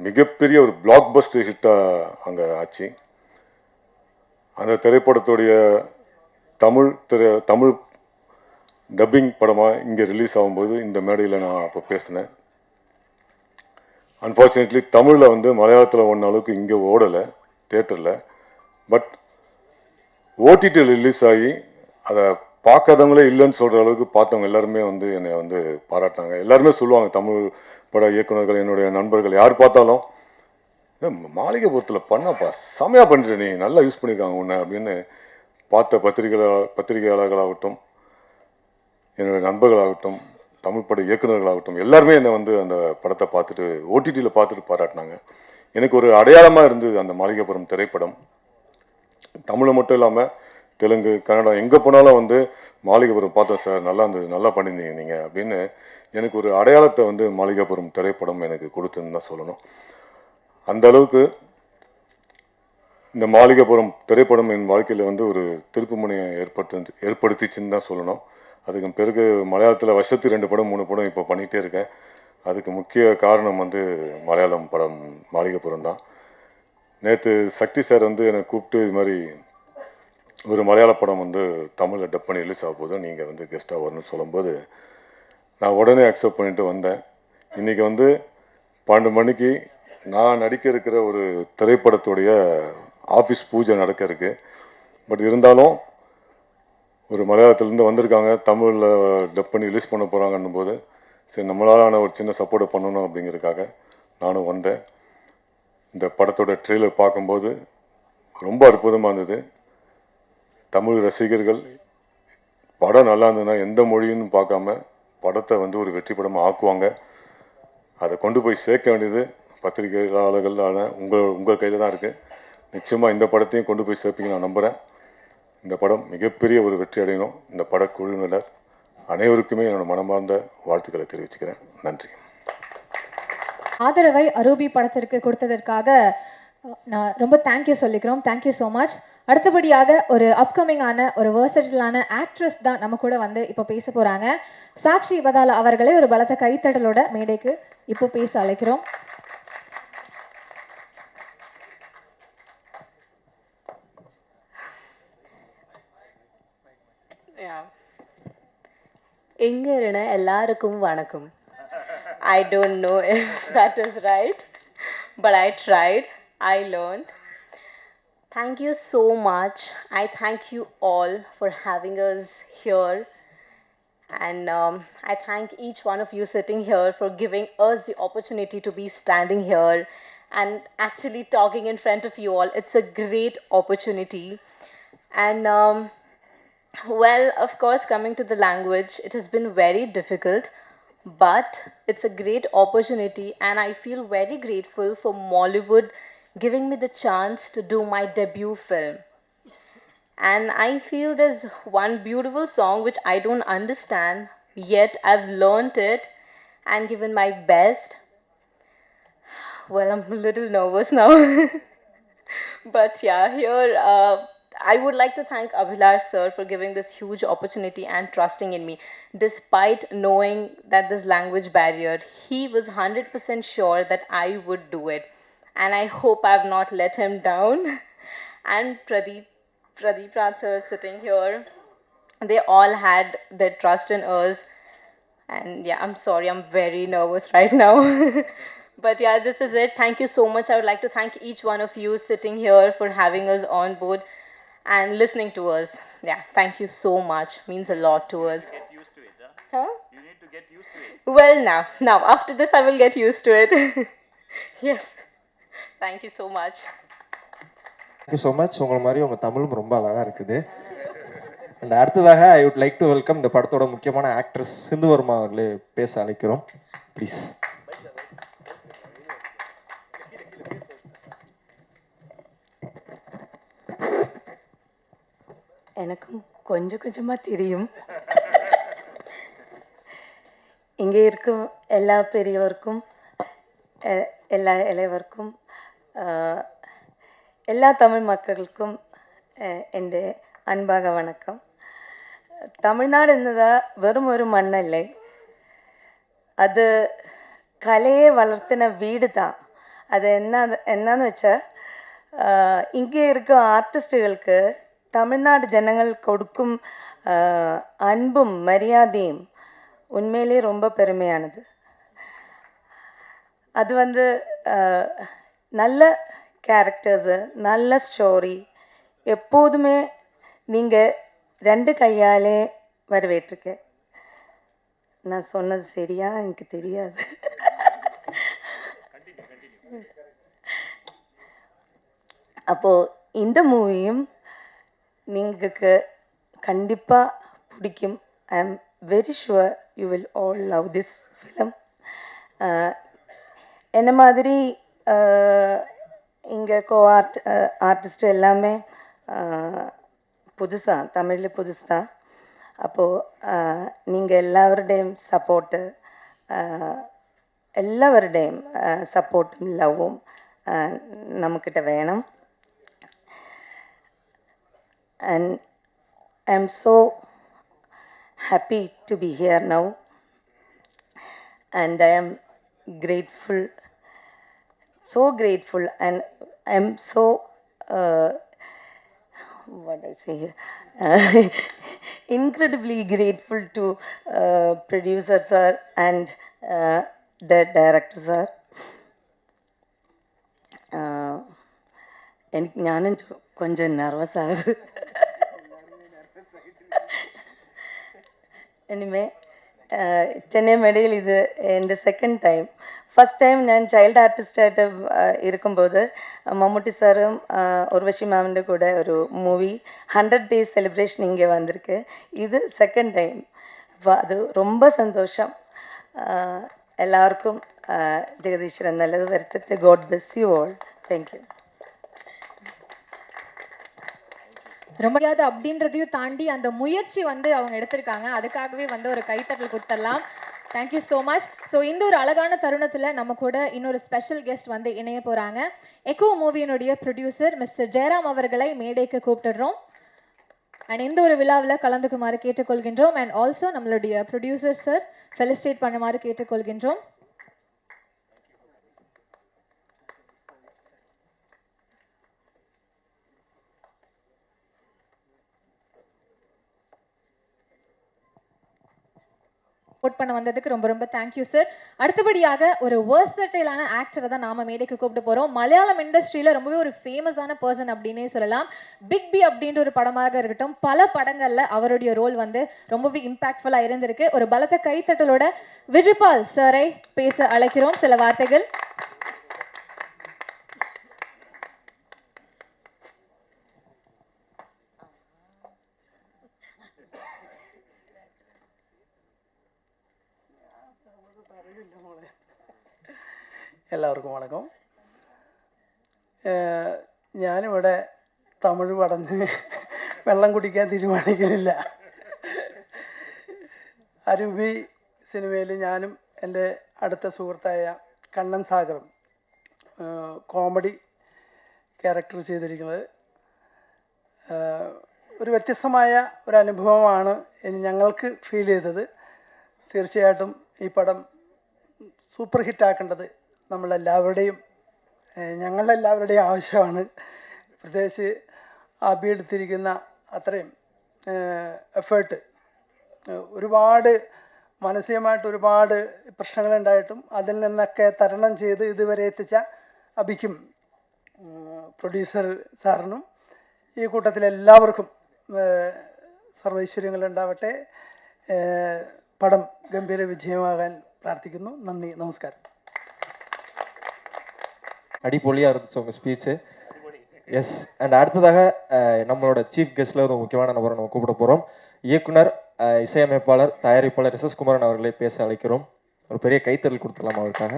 மிகப்பெரிய ஒரு பிளாக் பஸ்டர் ஹிட்டாக அங்கே ஆச்சு. அந்த திரைப்படத்துடைய தமிழ் டப்பிங் படமாக இங்கே ரிலீஸ் ஆகும்போது இந்த மேடையில் நான் அப்போ பேசினேன். அன்ஃபார்ச்சுனேட்லி தமிழில் வந்து மலையாளத்தில் ஒன்ற அளவுக்கு இங்கே ஓடலை தேட்டரில். பட் ஓடிடி ரிலீஸ் ஆகி அதை பார்க்காதவங்களே இல்லைன்னு சொல்கிற அளவுக்கு பார்த்தவங்க எல்லாருமே வந்து என்னை வந்து பாராட்டினாங்க. எல்லாருமே சொல்லுவாங்க, தமிழ் பட இயக்குநர்கள், என்னுடைய நண்பர்கள் யார் பார்த்தாலும், மாளிகைப்புறத்தில் பண்ணப்பா செமையாக பண்ணிட்டு நீ நல்லா யூஸ் பண்ணியிருக்காங்க உன்னை அப்படின்னு பார்த்த பத்திரிகையாளர்களாகட்டும், என்னுடைய நண்பர்களாகட்டும், தமிழ் பட இயக்குநர்களாகட்டும் எல்லாருமே என்னை வந்து அந்த படத்தை பார்த்துட்டு ஓடிடியில் பார்த்துட்டு பாராட்டினாங்க. எனக்கு ஒரு அடையாளமாக இருந்தது அந்த மாளிகைப்புறம் திரைப்படம். தமிழை மட்டும் இல்லாமல் தெலுங்கு, கன்னடா எங்கே போனாலும் வந்து மாளிகைப்புறம் பார்த்தேன் சார், நல்லா இருந்தது, நல்லா பண்ணியிருந்தீங்க நீங்கள் அப்படின்னு எனக்கு ஒரு அடையாளத்தை வந்து மாளிகைப்புறம் திரைப்படம் எனக்கு கொடுத்துன்னு தான் சொல்லணும். அந்த அளவுக்கு இந்த மாளிகைப்புறம் திரைப்படம் என் வாழ்க்கையில் வந்து ஒரு திருப்பு முனையை ஏற்படுத்திச்சுன்னு தான் சொல்லணும். அதுக்கு பிறகு மலையாளத்தில் வருஷத்துக்கு 2 படம் 3 படம் இப்போ பண்ணிகிட்டே இருக்கேன். அதுக்கு முக்கிய காரணம் வந்து மலையாளம் படம் மாளிகைப்புறம் தான். நேற்று சக்தி சார் வந்து என்னை கூப்பிட்டு இது மாதிரி ஒரு மலையாள படம் வந்து தமிழில் டப் பண்ணி ரிலீஸ் ஆக போதும், நீங்கள் வந்து கெஸ்ட்டாக வரணும்னு சொல்லும்போது நான் உடனே அக்செப்ட் பண்ணிட்டு வந்தேன். இன்றைக்கி வந்து 12 மணிக்கு நான் நடிக்க இருக்கிற ஒரு திரைப்படத்துடைய ஆஃபீஸ் பூஜை நடக்க இருக்கு. பட் இருந்தாலும் ஒரு மலையாளத்துலேருந்து வந்திருக்காங்க, தமிழில் டப் பண்ணி ரிலீஸ் பண்ண போகிறாங்கன்னும் போது சரி நம்மளாலான ஒரு சின்ன சப்போர்ட்டை பண்ணணும் அப்படிங்கிறதுக்காக நானும் வந்தேன். இந்த படத்தோட ட்ரெய்லர் பார்க்கும்போது ரொம்ப அற்புதமாக இருந்தது. தமிழ் ரசிகர்கள் படம் நல்லா இருந்ததுன்னா எந்த மொழின்னு பார்க்காம படத்தை வந்து ஒரு வெற்றி படமாக ஆக்குவாங்க. அதை கொண்டு போய் சேர்க்க வேண்டியது பத்திரிகையாளர்களான உங்கள் கையில் தான் இருக்குது. நிச்சயமாக இந்த படத்தையும் கொண்டு போய் சேர்ப்பீங்க நான் நம்புகிறேன். இந்த படம் மிகப்பெரிய ஒரு வெற்றி அடையணும். இந்த படக்குழுவினர் அனைவருக்குமே என்னோட மனமார்ந்த வாழ்த்துக்களை தெரிவிச்சுக்கிறேன். நன்றி. ஆதரவை அரூபி படத்திற்கு கொடுத்ததற்காக நான் ரொம்ப தேங்க்யூ சொல்லிக்கிறோம். Thank you so much. அடுத்தபடியாக ஒரு அப்கமிங்கான ஒரு வேர்சட்டிலான ஆக்ட்ரஸ் தான் நம்ம கூட வந்து இப்போ பேச போகிறாங்க. சாக்ஷி பதாலா அவர்களை ஒரு பலத்த கைத்தடலோட மேடைக்கு இப்போ பேச அழைக்கிறோம். எங்க இருன எல்லாருக்கும் வணக்கம். I don't know if that is right, but I tried, I learned. Thank you so much. I thank you all for having us here. And I thank each one of you sitting here for giving us the opportunity to be standing here and actually talking in front of you all. It's a great opportunity. And well, of course, coming to the language, it has been very difficult, but it's a great opportunity, and I feel very grateful for Mollywood giving me the chance to do my debut film. And I feel there's one beautiful song which I don't understand, yet I've learnt it and given my best. Well, I'm a little nervous now. But yeah, here I would like to thank Abhilash sir for giving this huge opportunity and trusting in me. Despite knowing that this language barrier, he was 100% sure that I would do it. and I hope I've not let him down. And Pradeep Raj sir sitting here. They all had their trust in us. And yeah, I'm sorry, I'm very nervous right now. But yeah, this is it. Thank you so much. I would like to thank each one of you sitting here for having us on board and listening to us. Yeah, thank you so much. Means a lot to us. Get used to it, huh? Huh? You need to get used to it. Well, now, after this, I will get used to it. Yes. Thank you so much. Thank you so much. உங்களை மாதிரி உங்கள் தமிழும் ரொம்ப அழகாக இருக்குது. And அடுத்ததாக ஐ would like to welcome இந்த படத்தோட முக்கியமான ஆக்ட்ரஸ் சிந்து வர்மா அவர்களே பேச அழைக்கிறோம். ப்ளீஸ். எனக்கும் கொஞ்சம் கொஞ்சமாக தெரியும். இங்கே இருக்கும் எல்லா பெரியவருக்கும் எல்லா இளையவருக்கும் எல்லா தமிழ் மக்களுக்கும் എൻ്റെ അൻപാക വണക്കം. തമിഴ്നാട് എന്നത് വെറും ഒരു മണ്ണല്ലേ, അത് കലയെ വളർത്തുന്ന വീട് தான். அது என்னன்னு വെച്ചാൽ இங்கே இருக்க ஆர்டிஸ்റ്റുகளுக்கு தமிழ்நாடு ஜனங்கள் கொடுக்கும் அன்பும் மரியாதையும் உண்மையிலே ரொம்ப பெருமையானது. அது வந்து நல்ல கேரக்டர்ஸு, நல்ல ஸ்டோரி எப்போதுமே நீங்கள் 2 கையாலே வரவேற்றிருக்க. நான் சொன்னது சரியா எனக்கு தெரியாது. அப்போது இந்த மூவியும் നിങ്ങൾക്ക് கண்டிப்பாக பிடிக்கும். I am very sure you will all love this film. என்ன மாதிரி இங்கே ஆர்டிஸ்ட் எல்லாமே புதுசாக தமிழில் புதுசு தான். அப்போது நீங்கள் எல்லாவருடையும் சப்போர்ட்டு, எல்லாவருடையும் சப்போர்ட்டும் லவ்வும் நம்மக்கிட்ட வேணும். And I'm so happy to be here now, and I am grateful, so grateful, and I am so what I say incredibly grateful to producer sir and the director sir. എനിക്ക് ഞാനും கொஞ்சம் nervous ஆகுது. Anyway Chennai മെഡയിൽ ഇത് എൻ്റെ second time. First time ഞാൻ child ആർട്ടിസ്റ്റായിട്ട് ഇരിക്കുമ്പോൾ മമ്മൂട്ടി സാറും ഉർവശി മാമിൻ്റെ കൂടെ ഒരു മൂവി 100 days സെലിബ്രേഷൻ ഇங்கே വന്നിருக்கு. இது செகண்ட் டைம். അപ്പോൾ அது ரொம்ப சந்தோஷம். எல்லாருக்கும் ஜெகதீஸ்வரன் நல்லது வரட்டு. God bless you all. Thank you. ரொம்ப அப்படின்றதையும் தாண்டி அந்த முயற்சி வந்து அவங்க எடுத்திருக்காங்க. அதுக்காகவே வந்து ஒரு கைத்தட்டல் கொடுத்துடலாம். Thank you so much. ஸோ இந்த ஒரு அழகான தருணத்தில் நம்ம கூட இன்னொரு ஸ்பெஷல் கெஸ்ட் வந்து இணைய போகிறாங்க. எக்கோ மூவியினுடைய ப்ரொடியூசர் மிஸ்டர் ஜெயராம் அவர்களை மேடைக்கு கூப்பிட்டுடுறோம். அண்ட் இந்த ஒரு விழாவில் கலந்துக்குமாறு கேட்டுக்கொள்கின்றோம். அண்ட் ஆல்சோ நம்மளுடைய ப்ரொடியூசர் சார் ஃபெலிசிட்டேட் பண்ணுமாறு கேட்டுக்கொள்கின்றோம். சப்போர்ட் பண்ண வந்ததுக்கு ரொம்ப ரொம்ப தேங்க்யூ சார். அடுத்தபடியாக ஒரு வெர்சடைலான ஆக்டரை தான் நாம மேடைக்கு கூப்பிட்டு போறோம். மலையாளம் இண்டஸ்ட்ரியில ரொம்பவே ஒரு ஃபேமஸான பர்சன் அப்படின்னே சொல்லலாம். பிக் பி அப்படின்ற ஒரு படமாக இருக்கட்டும், பல படங்கள்ல அவருடைய ரோல் வந்து ரொம்பவே இம்பாக்ட்ஃபுல்லா இருந்திருக்கு. ஒரு பலத்த கைத்தட்டலோட விஜயபால் சாரை பேச அழைக்கிறோம். சில வார்த்தைகள். എല്ലാവർക്കും വണക്കം. ഞാനിവിടെ തമിഴ് പഠന്ന് വെള്ളം കുടിക്കാൻ തീരുമാനിക്കുന്നില്ല. അരൂപി സിനിമയിൽ ഞാനും എൻ്റെ അടുത്ത സുഹൃത്തായ കണ്ണൻ സാഗറും കോമഡി ക്യാരക്ടർ ചെയ്തിരിക്കുന്നത്. ഒരു വ്യത്യസ്തമായ ഒരു അനുഭവമാണ് ഞങ്ങൾക്ക് ഫീൽ ചെയ്തത്. തീർച്ചയായിട്ടും ഈ പടം സൂപ്പർ ഹിറ്റാക്കേണ്ടത് നമ്മളെല്ലാവരുടെയും ഞങ്ങളെല്ലാവരുടെയും ആവശ്യമാണ്. പ്രത്യേകിച്ച് അബി എടുത്തിരിക്കുന്ന അത്രയും എഫേർട്ട്, ഒരുപാട് മാനസികമായിട്ട് ഒരുപാട് പ്രശ്നങ്ങളുണ്ടായിട്ടും അതിൽ നിന്നൊക്കെ തരണം ചെയ്ത് ഇതുവരെ എത്തിച്ച അബിക്കും പ്രൊഡ്യൂസർ സാറിനും ഈ കൂട്ടത്തിലെല്ലാവർക്കും സർവൈശ്വര്യങ്ങളുണ്ടാവട്ടെ. പടം ഗംഭീര വിജയമാകാൻ പ്രാർത്ഥിക്കുന്നു. നന്ദി, നമസ്കാരം. அடிப்பொலியாக இருந்துச்சு உங்கள் ஸ்பீச்சு. எஸ். அண்ட் அடுத்ததாக நம்மளோட சீஃப் கெஸ்ட்டில் ஒரு முக்கியமான நபரை நம்ம கூப்பிட போகிறோம். இயக்குனர், இசையமைப்பாளர், தயாரிப்பாளர் எஸ்.எஸ். குமரன் அவர்களை பேச அழைக்கிறோம். ஒரு பெரிய கைத்தறல் கொடுத்துடலாம் அவருக்காக.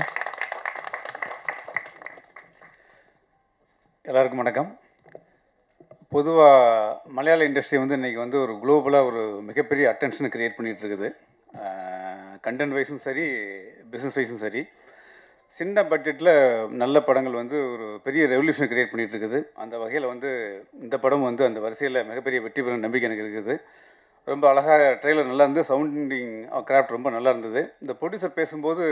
எல்லாருக்கும் வணக்கம். பொதுவாக மலையாள இண்டஸ்ட்ரி வந்து இன்றைக்கி வந்து ஒரு குளோபலாக ஒரு மிகப்பெரிய அட்டென்ஷனை க்ரியேட் பண்ணிகிட்டு இருக்குது. கண்டென்ட் வைஸும் சரி, பிஸ்னஸ் வைஸும் சரி. சின்ன பட்ஜெட்டில் நல்ல படங்கள் வந்து ஒரு பெரிய ரெவல்யூஷனை க்ரியேட் பண்ணிகிட்டு இருக்குது. அந்த வகையில் வந்து இந்த படம் வந்து அந்த வரிசையில் மிகப்பெரிய வெற்றி பெறும் நம்பிக்கை எனக்கு இருக்குது. ரொம்ப அழகாக ட்ரெய்லர் நல்லா இருந்து, சவுண்டிங் கிராஃப்ட் ரொம்ப நல்லா இருந்தது. இந்த ப்ரொடியூசர் பேசும்போது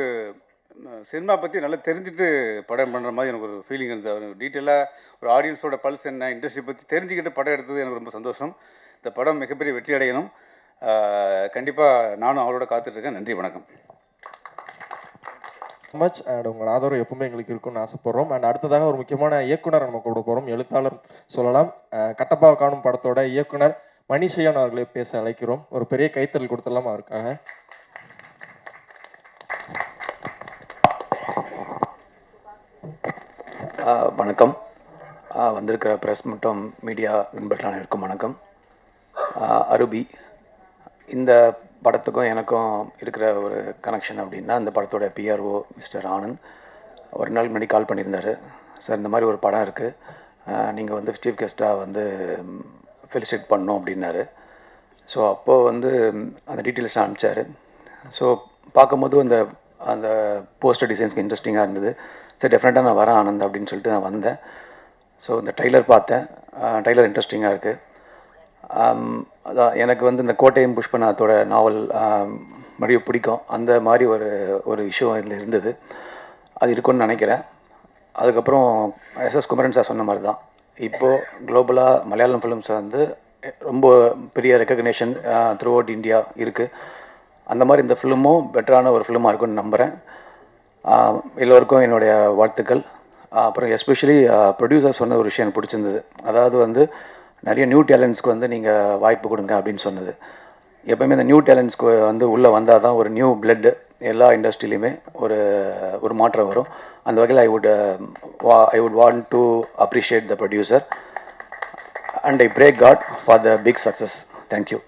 சினிமா பற்றி நல்லா தெரிஞ்சுட்டு படம் பண்ணுற மாதிரி எனக்கு ஒரு ஃபீலிங் இருந்தது. அவர் டீட்டெயிலாக ஒரு ஆடியன்ஸோட பல்ஸ் என்ன, இண்டஸ்ட்ரி பற்றி தெரிஞ்சுக்கிட்டு படம் எடுத்தது எனக்கு ரொம்ப சந்தோஷம். இந்த படம் மிகப்பெரிய வெற்றி அடையணும். கண்டிப்பாக நானும் அவரோட காத்துட்ருக்கேன். நன்றி, வணக்கம். மச். அண்ட் உங்களோட ஆதரவு எப்பவுமே எங்களுக்கு இருக்கும்னு ஆசைப்படுறோம். அண்ட் அடுத்ததாக ஒரு முக்கியமான இயக்குனர் நம்ம கூட போகிறோம், எழுத்தாளர் சொல்லலாம். கட்டப்பாவை காணும் படத்தோட இயக்குனர் மணிஷையன் அவர்களை பேச அழைக்கிறோம். ஒரு பெரிய கைத்தறல் கொடுத்துடலாம் அவருக்காக. வணக்கம். வந்திருக்கிற ப்ரெஸ் மற்றும் மீடியா நண்பர்கள் அனைவருக்கும் வணக்கம். அரூபி, இந்த படத்துக்கும் எனக்கும் இருக்கிற ஒரு கனெக்ஷன் அப்படின்னா, இந்த படத்தோட பிஆர்ஓ மிஸ்டர் ஆனந்த் ஒரு நாள் முன்னாடி கால் பண்ணியிருந்தார். சார், இந்த மாதிரி ஒரு படம் இருக்குது, நீங்கள் வந்து சீஃப் கெஸ்ட்டாக வந்து ஃபெலிசிட் பண்ணோம் அப்படின்னாரு. ஸோ அப்போது வந்து அந்த டீட்டெயில்ஸ் அனுப்பிச்சார். ஸோ பார்க்கும்போது அந்த அந்த போஸ்டர் டிசைன்ஸ்க்கு இன்ட்ரெஸ்டிங்காக இருந்தது. சரி, டெஃபினட்டாக நான் வரேன் ஆனந்த் அப்படின்னு சொல்லிட்டு நான் வந்தேன். ஸோ இந்த ட்ரைலர் பார்த்தேன். ட்ரைலர் இன்ட்ரெஸ்டிங்காக இருக்குது. அதான் எனக்கு வந்து இந்த கோட்டையம் புஷ்பநாத்தோட நாவல் மறுபடியும் பிடிக்கும். அந்த மாதிரி ஒரு விஷயம் இதில் இருந்தது. அது இருக்குன்னு நினைக்கிறேன். அதுக்கப்புறம் எஸ்.எஸ். குமரன் சார் சொன்ன மாதிரி தான், இப்போது குளோபலாக மலையாளம் ஃபிலிம்ஸ் வந்து ரொம்ப பெரிய ரெக்கக்னேஷன் த்ரூ அவுட் இந்தியா இருக்குது. அந்த மாதிரி இந்த ஃபிலிமும் பெட்டரான ஒரு ஃபிலிமாக இருக்குன்னு நம்புகிறேன். எல்லோருக்கும் என்னுடைய வாழ்த்துக்கள். அப்புறம் எஸ்பெஷலி ப்ரொடியூசர் சொன்ன ஒரு விஷயம் எனக்கு பிடிச்சிருந்தது. அதாவது வந்து நிறைய நியூ டேலண்ட்ஸ்க்கு வந்து நீங்கள் வாய்ப்பு கொடுங்க அப்படின்னு சொன்னது. எப்போயுமே இந்த நியூ டேலண்ட்ஸ்க்கு வந்து உள்ளே வந்தால் தான் ஒரு நியூ பிளட்டு எல்லா இண்டஸ்ட்ரியிலையுமே ஒரு மாற்றம் வரும். அந்த வகையில் I would want to appreciate the producer and I pray God for the big success. Thank you.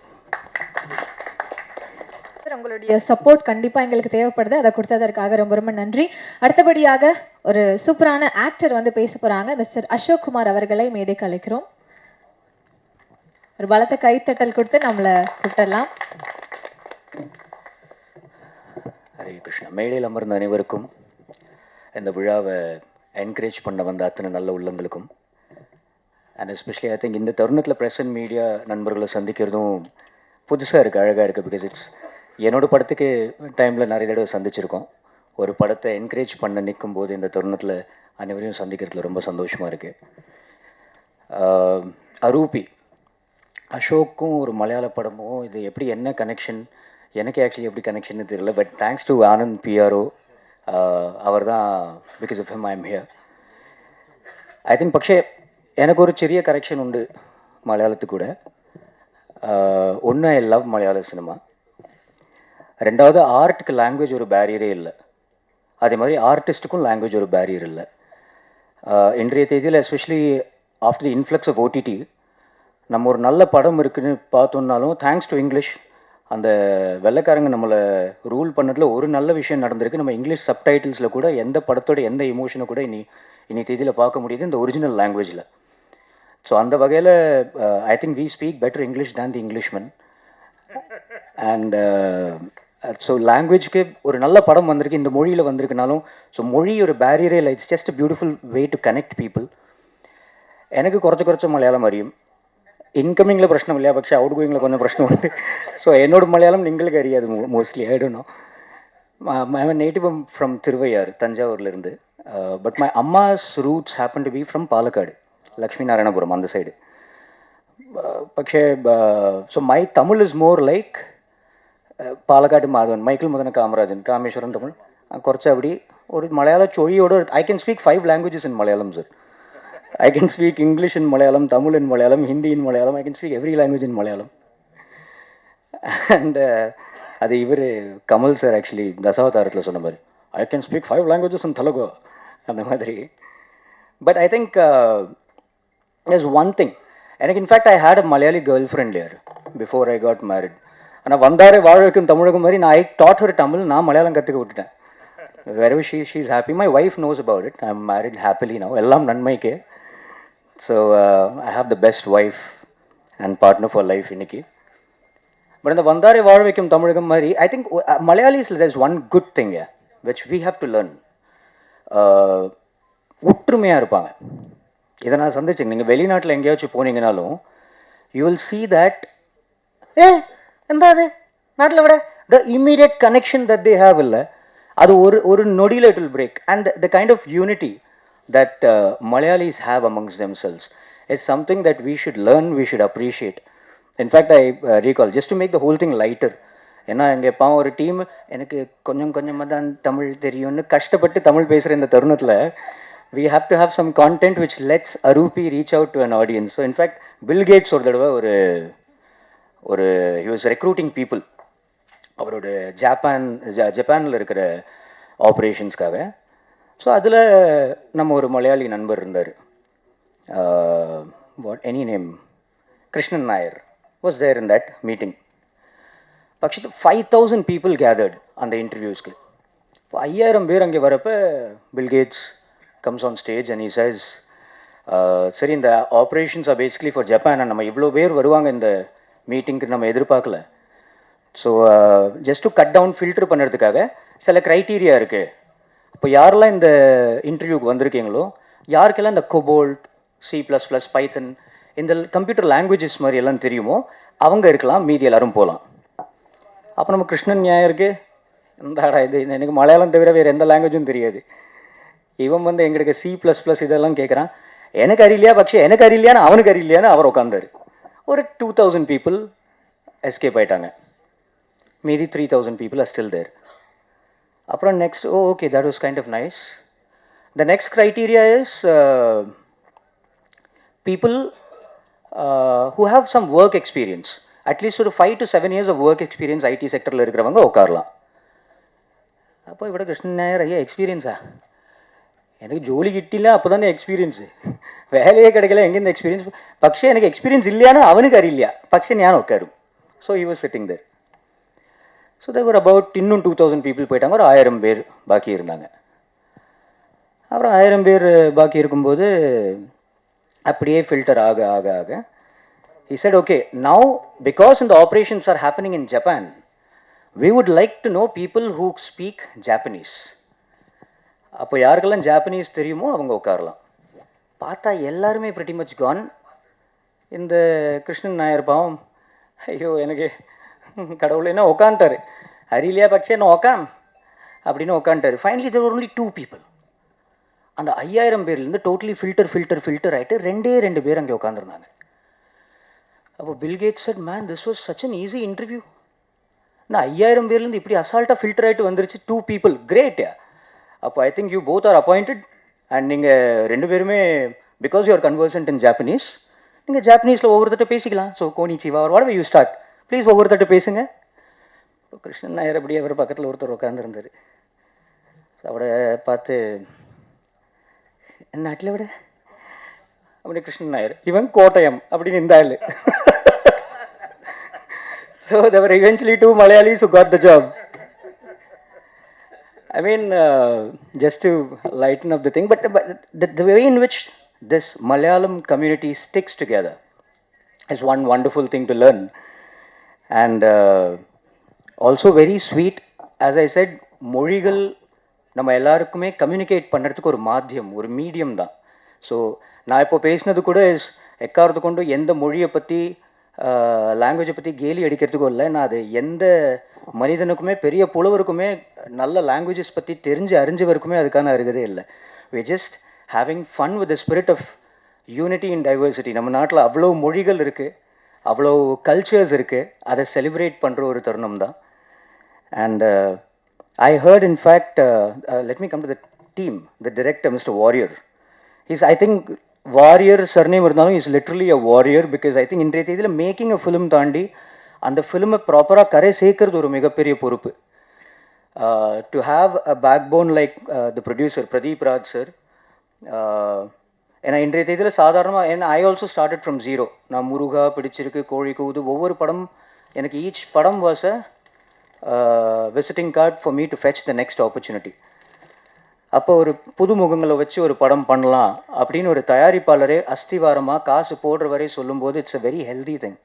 உங்களுடைய சப்போர்ட் கண்டிப்பாக எங்களுக்கு தேவைப்படுது. அதை கொடுத்ததற்காக ரொம்ப ரொம்ப நன்றி. அடுத்தபடியாக ஒரு சூப்பரான ஆக்டர் வந்து பேச போகிறாங்க. மிஸ்டர் அசோக் குமார் அவர்களை மேடைக்கு அழைக்கிறோம். ஒரு பலத்த கைத்தட்டல் கொடுத்து நம்மளை கூப்பிடலாம். ஹரே கிருஷ்ணா. மேடையில் அமர்ந்த அனைவருக்கும், இந்த விழாவை என்கரேஜ் பண்ண வந்த அத்தனை நல்ல உள்ளங்களுக்கும், அண்ட் எஸ்பெஷலி ஐ திங்க் இந்த தருணத்தில் ப்ரெஸ் அண்ட் மீடியா நண்பர்களை சந்திக்கிறதும் புதுசாக இருக்குது, அழகாக இருக்குது. பிகாஸ் இட்ஸ் என்னோடய படத்துக்கு டைமில் நிறைய தடவை சந்திச்சிருக்கோம். ஒரு படத்தை என்கரேஜ் பண்ண நிற்கும் போது இந்த தருணத்தில் அனைவரையும் சந்திக்கிறதுல ரொம்ப சந்தோஷமாக இருக்குது. அரூபி, அசோக்கும் ஒரு மலையாள படமும் இது எப்படி என்ன கனெக்ஷன், எனக்கு ஆக்சுவலி எப்படி கனெக்ஷன் தெரியல. But thanks to Anand PRO, அவர் தான், because of him I am here. I think പക്ഷേ எனக்கு ஒரு சிறிய கரெக்ஷன் உண்டு மலையாளத்துக்கு கூட. ஒன்று, ஐ லவ் மலையாள சினிமா. ரெண்டாவது, ஆர்ட்டுக்கு லாங்குவேஜ் ஒரு பேரியரே இல்லை. அதே மாதிரி ஆர்டிஸ்ட்டுக்கும் லாங்குவேஜ் ஒரு பேரியர் இல்லை. இன்றைய தேதியில் especially after the influx of OTT, நம்ம ஒரு நல்ல படம் இருக்குதுன்னு பார்த்தோம்னாலும் தேங்க்ஸ் டு இங்கிலீஷ், அந்த வெள்ளைக்காரங்க நம்மளை ரூல் பண்ணதில் ஒரு நல்ல விஷயம் நடந்திருக்கு. நம்ம இங்கிலீஷ் சப்டைட்டில்ஸில் கூட எந்த படத்தோட எந்த எமோஷனை கூட இனி தேதியில் பார்க்க முடியுது இந்த ஒரிஜினல் லாங்குவேஜில். ஸோ அந்த வகையில் I think we speak better English than the Englishman. And so லாங்குவேஜ்க்கு ஒரு நல்ல படம் வந்திருக்கு, இந்த மொழியில் வந்திருக்குனாலும் ஸோ மொழி ஒரு பேரியரே இல்லை. It's just a beautiful way to connect people. எனக்கு കുറച്ച് മലയാളം അറിയും. ഇൻകമിങ്ങിൽ പ്രശ്നമില്ല, പക്ഷേ ഔട്ട് ഗോയിങ്ങിൽ கொஞ்சம் പ്രശ്നം ഉണ്ട്. ஸோ என்னோட மலையாளம் നിങ്ങൾക്ക് അറിயாது mostly. I don't know. I am native from Thiruvaiyaru, தஞ்சாவூர்லேருந்து. But my amma's roots happen to be from Palakkad, Lakshmi Narayanapuram அந்த சைடு. പക്ഷേ so my Tamil is more like Palakkad Madhavan, Michael മുതന കാമരാജൻ, കാമേശ്വരൻ തമിഴ് കുറച്ച് അവിടെ ഒരു മലയാള ചൊഴിയോട്. I can speak 5 languages in Malayalam, sir. I can speak English in Malayalam, Tamil in Malayalam, Hindi in Malayalam. I can speak every language in Malayalam. And அது இவர் Kamal sir actually தசாவதாரத்தில் சொன்ன மாதிரி, I can speak 5 languages in Telugu அந்த மாதிரி. But I think there's one thing. எனக்கு in fact I had a Malayali girl friend earlier before I got married. ஆனால் வந்தாரே வாழ வைக்கும் தமிழகம் மாதிரி நான் ஐ டாட் ஹர் தமிழ், நான் மலையாளம் கற்றுக்க விட்டுட்டேன். wherever she is happy. My wife knows about it. I'm married happily now. எல்லாம் நன்மைக்கே. So I have the best wife and partner for life இன்னைக்கு. But இந்த வந்தாரே வாழ வைக்கும் தமிழகம் மாதிரி I think Malayalis, there's one good thing here which we have to learn. ஒற்றுமையாக இருப்பாங்க. இதை நான் சந்திச்சேங்க. நீங்கள் வெளிநாட்டில் எங்கேயாச்சும் போனீங்கனாலும் யூ வில் see that എന്താ அது நாட்டில் விட the immediate connection that they have இல்லை, அது ஒரு நொடியில் it will break. And the kind of unity that Malayalis have amongst themselves is something that we should learn, we should appreciate. In fact, I recall, just to make the whole thing lighter, ஏன்னா இங்கே பாவம் ஒரு team எனக்கு கொஞ்சமாக தான் தமிழ் தெரியும்னு கஷ்டப்பட்டு தமிழ் பேசுகிற இந்த தருணத்தில் we have to have some content which lets Arupi reach out to an audience. So in fact, Bill Gates ஒரு தடவை ஒரு he was recruiting people அவரோட ஜப்பானில் இருக்கிற ஆப்ரேஷன்ஸ்க்காக. ஸோ அதில் நம்ம ஒரு மலையாளி நண்பர் இருந்தார், any name Krishnan Nair was there in that meeting. பட்சத்து 5,000 people கேதர்டு அந்த இன்டர்வியூஸ்க்கு. இப்போ 5,000 பேர் அங்கே வரப்போ Bill Gates comes on stage and he says, சரி இந்த operations are basically for Japan, நம்ம இவ்வளோ பேர் வருவாங்க இந்த மீட்டிங்க்கு நம்ம எதிர்பார்க்கல. So just to cut down filter பண்ணுறதுக்காக சில க்ரைட்டீரியா இருக்குது. இப்போ யாரெல்லாம் இந்த இன்டர்வியூக்கு வந்திருக்கீங்களோ யாருக்கெல்லாம் இந்த கொபோல்ட், C++, பைத்தன் இந்த கம்ப்யூட்டர் லாங்குவேஜஸ் மாதிரி எல்லாம் தெரியுமோ அவங்க இருக்கலாம், மீதி எல்லாரும் போகலாம். அப்போ நம்ம கிருஷ்ணன் ஞாயிற்கு இந்தாடா இது எனக்கு மலையாளம் தவிர வேறு எந்த லாங்குவேஜும் தெரியாது, இவன் வந்து எங்களுக்கு C++ இதெல்லாம் கேட்குறான், எனக்கு அறியலையா பக்ஷே எனக்கு அறியலையான்னு அவனுக்கு அறியலையான்னு அவர் உட்காந்தார். ஒரு 2,000 people எஸ்கேப் ஆகிட்டாங்க, மீதி 3,000 people are still there. அப்புறம் next okay that was kind of nice. The next criteria is people who have some work experience, at least ஒரு 5 to 7 years of work experience IT செக்டரில் இருக்கிறவங்க உட்காரலாம். அப்போ இவ்வளோ கிருஷ்ணன் நாயர் ஐயா எக்ஸ்பீரியன்ஸா, எனக்கு ஜோலி கிட்டில அப்போ தானே எக்ஸ்பீரியன்ஸு, வேலையே கிடைக்கல எங்கேருந்து எக்ஸ்பீரியன்ஸ், പക്ഷേ எனக்கு எக்ஸ்பீரியன்ஸ் இல்லையானா அவனுக்கு அறியில்லையா, പക്ഷേ ஞான் உட்காரும். So he was sitting there. So there were about இன்னும் 2,000 people போயிட்டாங்க, ஒரு 1,000 பேர் பாக்கி இருந்தாங்க. அப்புறம் 1,000 பேர் பாக்கி இருக்கும்போது அப்படியே ஃபில்டர் ஆக ஆக ஆக he said, okay, now because the operations are happening in Japan, we would like to know people who speak Japanese. அப்போ யாருக்கெல்லாம் ஜாப்பனீஸ் தெரியுமோ அவங்க உட்காரலாம். பார்த்தா எல்லாருமே pretty much gone. இந்த கிருஷ்ணன் நாயர் பாவம் ஐயோ எனக்கு கடவுளேன்னா உட்காந்துட்டாரு, அறியிலையா பட்சே நான் உக்காம் அப்படின்னு உட்காந்துட்டாரு. ஃபைனலி தேர் ஒன்லி 2 people. அந்த 5,000 பேர்லேருந்து டோட்டலி ஃபில்டர் ஆகிட்டு 2 பேர் அங்கே உட்காந்துருந்தாங்க. அப்போ Bill Gates said, man this was such an easy interview, நான் 5,000 பேர்லேருந்து இப்படி அசால்ட்டாக ஃபில்டர் ஆகிட்டு வந்துருச்சு 2 people, கிரேட். அப்போ I think you both are appointed and நீங்கள் 2 பேருமே because you are conversant in Japanese, நீங்கள் ஜாப்பனீஸில் ஒவ்வொருத்தட்ட பேசிக்கலாம். ஸோ konnichiwa are what you start, please ஒவ்வொருத்தட்ட பேசுங்க. இப்போ கிருஷ்ணன் நாயர் அப்படியே அவர் பக்கத்தில் ஒருத்தர் உட்காந்துருந்தார். அவரை பார்த்து நாட்டில் விட அப்படி கிருஷ்ணன் நாயர் இவன் கோட்டயம் அப்படின்னு இருந்தாள். So there eventually 2 Malayalis who got the job. I mean, just to lighten up the thing, but the way in which this Malayalam community sticks together is one wonderful thing to learn. And also very sweet. As I said, மொழிகள் நம்ம எல்லாருக்குமே communicate பண்ணுறதுக்கு ஒரு மாத்தியம், ஒரு medium தான். So நான் இப்போ பேசினது கூட எக்காரத்து கொண்டு எந்த மொழியை பற்றி லாங்குவேஜை பற்றி கேலி அடிக்கிறதுக்கும் இல்லை. நான் அது எந்த மனிதனுக்குமே பெரிய புலவருக்குமே நல்ல லாங்குவேஜஸ் பற்றி அறிஞ்சவருக்குமே அதுக்கான அருகதே இல்லை. we're just having fun with the spirit of unity and diversity. நம்ம நாட்டில் அவ்வளோ மொழிகள் இருக்குது, அவ்வளோ கல்ச்சர்ஸ் இருக்குது, அதை செலிப்ரேட் பண்ணுற ஒரு தருணம் தான். And I heard, in fact, let me come to the team, the director, Mr. Warrior. He's, I think, Warrior surname இருந்தாலும் is literally a warrior, because I think இன்றைய தேதியில் மேக்கிங் அ ஃபிலிம் தாண்டி அந்த ஃபிலிமை ப்ராப்பராக கரை சேர்க்கறது ஒரு மிகப்பெரிய பொறுப்பு. To have a backbone like the producer, Pradeep Raj sir, ஏன்னா இன்றைய தேதியில் சாதாரணமாக, ஏன்னா I also started from zero. நான் முருகா பிடிச்சிருக்கு, கோழி கூது, ஒவ்வொரு படம் எனக்கு ஈச் படம் was a visiting card for me to fetch the next opportunity. அப்போ ஒரு புது முகங்களை வச்சு ஒரு படம் பண்ணலாம் அப்படின்னு ஒரு தயாரிப்பாளரே அஸ்திவாரமாக காசு போடுற வரை சொல்லும்போது it's a very healthy thing.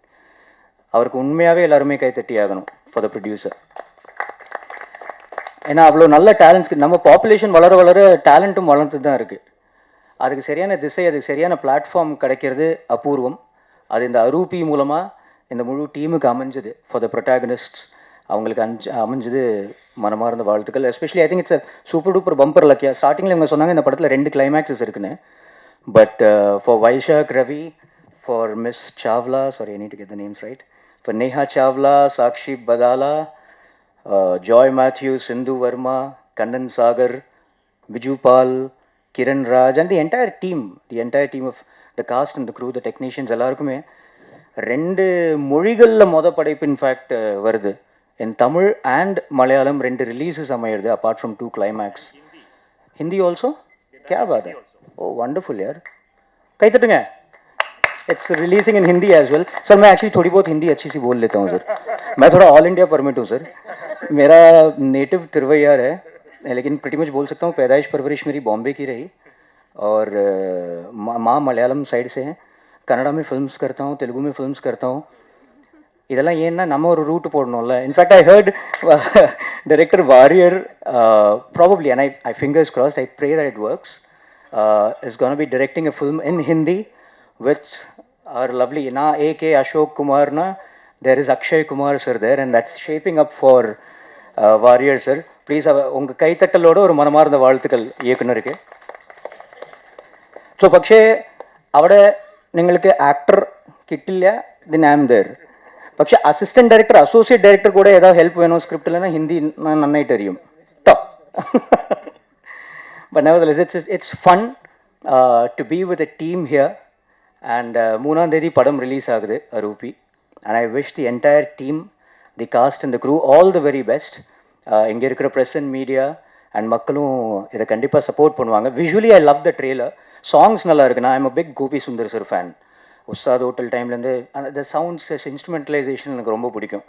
அவருக்கு உண்மையாகவே எல்லாருமே கைத்தட்டி ஆகணும் ஃபார் த ப்ரொடியூசர். ஏன்னா அவ்வளோ நல்ல டேலண்ட்ஸ்க்கு நம்ம பாப்புலேஷன் வளர வளர டேலண்ட்டும் வளர்ந்து தான் இருக்குது. அதுக்கு சரியான திசை, அதுக்கு சரியான பிளாட்ஃபார்ம் கிடைக்கிறது அபூர்வம். அது இந்த அரூபி மூலமாக இந்த முழு டீமுக்கு அமைஞ்சது. ஃபார் த ப்ரொட்டாகனிஸ்ட்ஸ் அவங்களுக்கு அமைஞ்சது மனமார்ந்த வாழ்த்துக்கள். Especially I think it's a super duper bumper லக்கியா. ஸ்டார்டிங்கில் இவங்க சொன்னாங்க இந்த படத்தில் 2 கிளைமேக்ஸஸ் இருக்குன்னு. But for Vaishak Ravi, for miss Chawla, sorry I need to get the names right, for Neha Chawla, Sakshi Padala, Joy Mathew, Sindhu Varma, Kannan Sagar, Biju Paul, Kiran Raj and the entire team of the cast and the crew, the technicians எல்லாருக்குமே 2 மொழிகளில் படைப்பு இன்ஃபேக்ட் வருது. in Tamil and Malayalam 2 releases அமையிறது apart from 2 climax. Hindi also? क्या बात है? Oh wonderful यार. कई तटूँगा? It's releasing in Hindi as well. Sir मैं actually थोड़ी बहुत हिंदी अच्छी सी बोल लेता हूँ सर. मैं थोड़ा ऑल इंडिया परमिट हूँ सर. मेरा नेटिव तिरुवैयार है, लेकिन pretty much बोल सकता हूँ पैदाइश परवरिश मेरी बॉम्बे की रही और माँ मलयालम साइड से हैं. कन्नड़ा में फिल्म्स करता हूँ, तेलुगु में फिल्म्स करता हूँ. இதெல்லாம் ஏன்னா நம்ம ஒரு ரூட் போடணும்ல. In fact I heard director Warrier probably, and I fingers crossed, I pray that it works, is gonna be directing a film in Hindi with our lovely நான் ஏகே அசோக் குமார்னா there is Akshay Kumar sir there, and that's shaping up for Warrier sir. Please உங்கள் கைத்தட்டலோட ஒரு மனமார்ந்த வாழ்த்துக்கள் இயக்குனருக்கு. So പക്ഷേ അവിടെ നിങ്ങൾക്ക് ആക്ടർ കിട്ടില്ല, then I am there. പക്ഷെ അസിസ്റ്റന്റ് ഡയറക്ടർ, അസോസിയേറ്റ് ഡയറക്ടർ കൂടെ ഏதாவது ഹെൽപ്പ് വേണോ സ്ക്രിപ്റ്റിൽ ഹിന്ദി നന്നായിട്ട് അറിയും കേട്ടോ. But nevertheless, it's fun to be with a team here. And 3ஆம் தேதி படம் ரிலீஸ் ஆகுது அரூபி. And I wish the entire team, the cast and the crew all the very best. இங்கே இருக்கிற ப்ரெஸ் அண்ட் மீடியா அண்ட் மக்களும் இதை கண்டிப்பாக support பண்ணுவாங்க. Visually I love the trailer. Songs நல்லா இருக்குண்ணா. I am a big Gopi Sundar sir fan. Ustad Hotel டைம்லேருந்து அந்த சவுண்ட்ஸ் இன்ஸ்ட்ருமெண்டலைசேஷன் எனக்கு ரொம்ப பிடிக்கும்.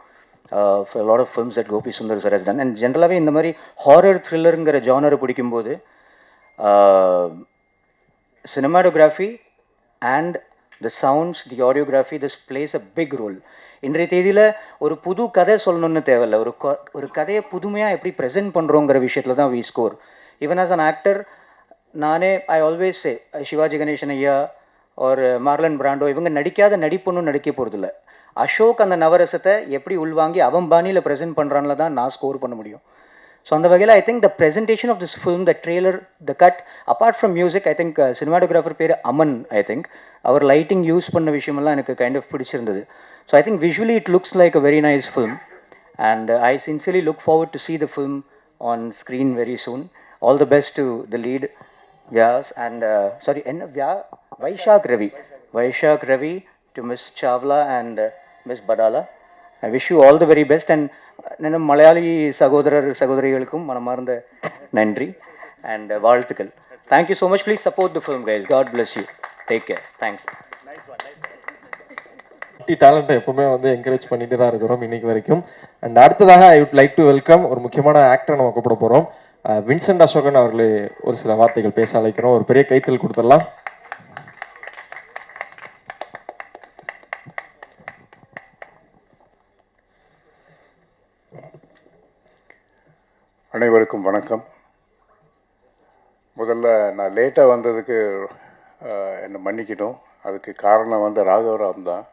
Lot of films that Gopi Sundar sir has done. And ஜென்ரலாகவே இந்த மாதிரி ஹாரர் த்ரில்லருங்கிற ஜானர் பிடிக்கும்போது cinematography and the sounds, the audiography, this plays a big role. இன்றைய தேதியில் ஒரு புது கதை சொல்லணும்னு தேவையில்லை, ஒரு கதையை புதுமையாக எப்படி ப்ரெசென்ட் பண்ணுறோங்கிற விஷயத்தில் தான் we score. Even as an actor நானே I always say Sivaji Ganesan ஐயா ஒரு மார்லன் பிராண்டோ இவங்க நடிக்காத நடிப்பொன்னும் நடிக்க போகிறதில்ல. அசோக் அந்த நவரசத்தை எப்படி உள்வாங்கி அவன் பாணியில் ப்ரெசென்ட் பண்ணுறான்ல தான் நான் ஸ்கோர் பண்ண முடியும். ஸோ அந்த வகையில் I think the presentation of this film, the trailer, the cut, apart from music, I think cinematographer பேர் அமன். ஐ திங்க் அவர் லைட்டிங் யூஸ் பண்ண விஷயமெல்லாம் எனக்கு கைண்ட் ஆஃப் பிடிச்சிருந்தது. So I think visually it looks like a very nice film and I sincerely look forward to see the film on screen very soon. All the best to the lead Vyas and Vaishak Ravi, to Miss Chavla and Miss Badala. I wish you all the very best. And Malayali சகோதரிகளுக்கும் மனமார்ந்த நன்றி and வாழ்த்துக்கள். Thank you so much. Please support the film guys. God bless you. Take care. Thanks. டேலண்ட்டை எப்பவுமே encourage பண்ணிட்டு தான் இருக்கிறோம் இன்னைக்கு வரைக்கும். அண்ட் அடுத்ததாக ஐ வுட் லைக் டு வெல்கம் ஒரு முக்கியமான ஆக்டரை நம்ம கூப்பிட போகிறோம். வின்சென்ட் அசோகன் அவர்களை ஒரு சில வார்த்தைகள் பேச அழைக்கிறோம். ஒரு பெரிய கைத்தல் கொடுத்துடலாம். அனைவருக்கும் வணக்கம். முதல்ல நான் லேட்டாக வந்ததுக்கு என்னை மன்னிக்கணும். அதுக்கு காரணம் ராகவராம் தான்.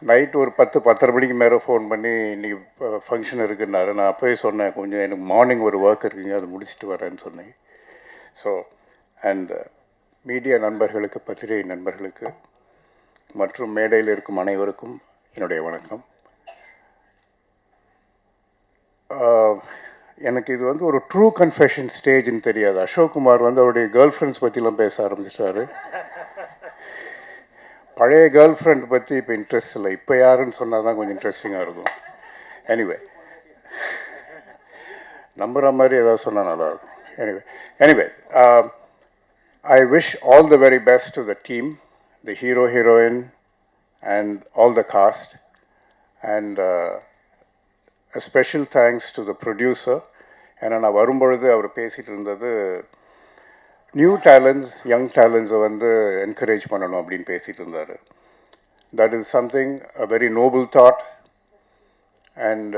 நைட்டு ஒரு 10-10:30 மணிக்கு மேலே ஃபோன் பண்ணி இன்றைக்கி ஃபங்க்ஷன் இருக்குன்னாரு. நான் அப்போயே சொன்னேன், கொஞ்சம் எனக்கு மார்னிங் ஒரு ஒர்க் இருக்குங்க, அது முடிச்சுட்டு வரேன்னு சொன்னேன். ஸோ அண்ட் மீடியா நண்பர்களுக்கு, பத்திரிகை நண்பர்களுக்கு மற்றும் மேடையில் இருக்கும் அனைவருக்கும் என்னுடைய வணக்கம். எனக்கு இது வந்து ஒரு ட்ரூ கன்ஃபெஷன் ஸ்டேஜ்னு தெரியாது. அசோக் குமார் வந்து அவருடைய கேர்ள் ஃப்ரெண்ட்ஸ் பற்றிலாம் பேச ஆரம்பிச்சிட்டாரு. பழைய கேர்ள் ஃப்ரெண்ட் பற்றி இப்போ இன்ட்ரெஸ்ட் இல்லை. இப்போ யாருன்னு சொன்னால் தான் கொஞ்சம் இன்ட்ரெஸ்டிங்காக இருக்கும். நம்புகிற மாதிரி ஏதாவது சொன்னால் நல்லாயிருக்கும். Anyway I wish all the very best to the team, the hero, heroine and all the cast, and a special thanks to the producer. ஏன்னா நான் வரும்பொழுது அவர் பேசிகிட்டு இருந்தது நியூ டேலண்ட்ஸ், யங் டேலண்ட்ஸை வந்து என்கரேஜ் பண்ணணும் அப்படின்னு பேசிகிட்டு இருந்தார். That is something a very Nobel thought. And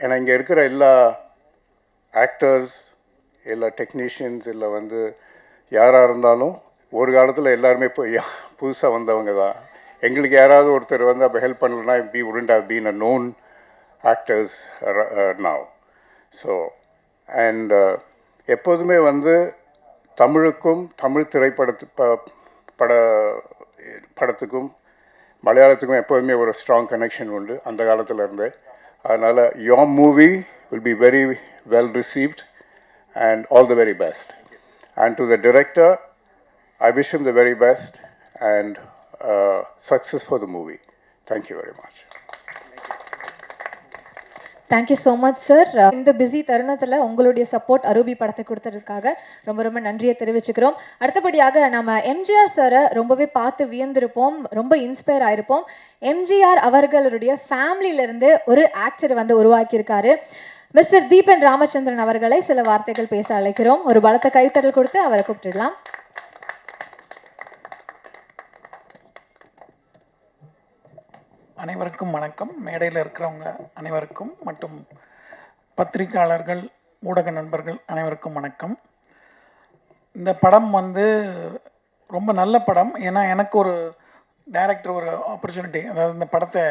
ஏன்னா இங்கே இருக்கிற எல்லா ஆக்டர்ஸ், எல்லா டெக்னீஷியன்ஸ், இல்லை வந்து யாராக இருந்தாலும் ஒரு காலத்தில் எல்லாருமே இப்போ புதுசாக வந்தவங்க தான். எங்களுக்கு யாராவது ஒருத்தர் வந்து அப்போ ஹெல்ப் பண்ணலன்னா we wouldn't have been a known actors now. So and எப்போதுமே வந்து தமிழுக்கும் தமிழ் படத்துக்கும் மலையாளத்துக்கும் எப்போதுமே ஒரு ஸ்ட்ராங் கனெக்ஷன் உண்டு அந்த காலத்தில் இருந்து. அதனால் your movie will be very well received and all the very best. And to the director, I wish him the very best and success for the movie. Thank you very much. Thank you so much sir. இந்த busy தருணத்தில் உங்களுடைய support அரூபி படத்தை கொடுத்ததுக்காக ரொம்ப ரொம்ப நன்றியை தெரிவிச்சுக்கிறோம். அடுத்தபடியாக நம்ம எம்ஜிஆர் சாரை ரொம்பவே பார்த்து வியந்திருப்போம், ரொம்ப இன்ஸ்பயர் ஆயிருப்போம். எம்ஜிஆர் அவர்களுடைய ஃபேமிலியிலேருந்து ஒரு ஆக்டர் வந்து உருவாக்கியிருக்காரு. மிஸ்டர் தீபன் ராமச்சந்திரன் அவர்களை சில வார்த்தைகள் பேச அழைக்கிறோம். ஒரு பலத்த கைத்தட்டல் கொடுத்து அவரை கூப்பிட்டுடலாம். அனைவருக்கும் வணக்கம். மேடையில் இருக்கிறவங்க அனைவருக்கும் மற்றும் பத்திரிகையாளர்கள், ஊடக நண்பர்கள் அனைவருக்கும் வணக்கம். இந்த படம் வந்து ரொம்ப நல்ல படம். ஏன்னா எனக்கு ஒரு டைரக்டர் ஒரு ஆப்பர்ச்சுனிட்டி, அதாவது இந்த படத்தை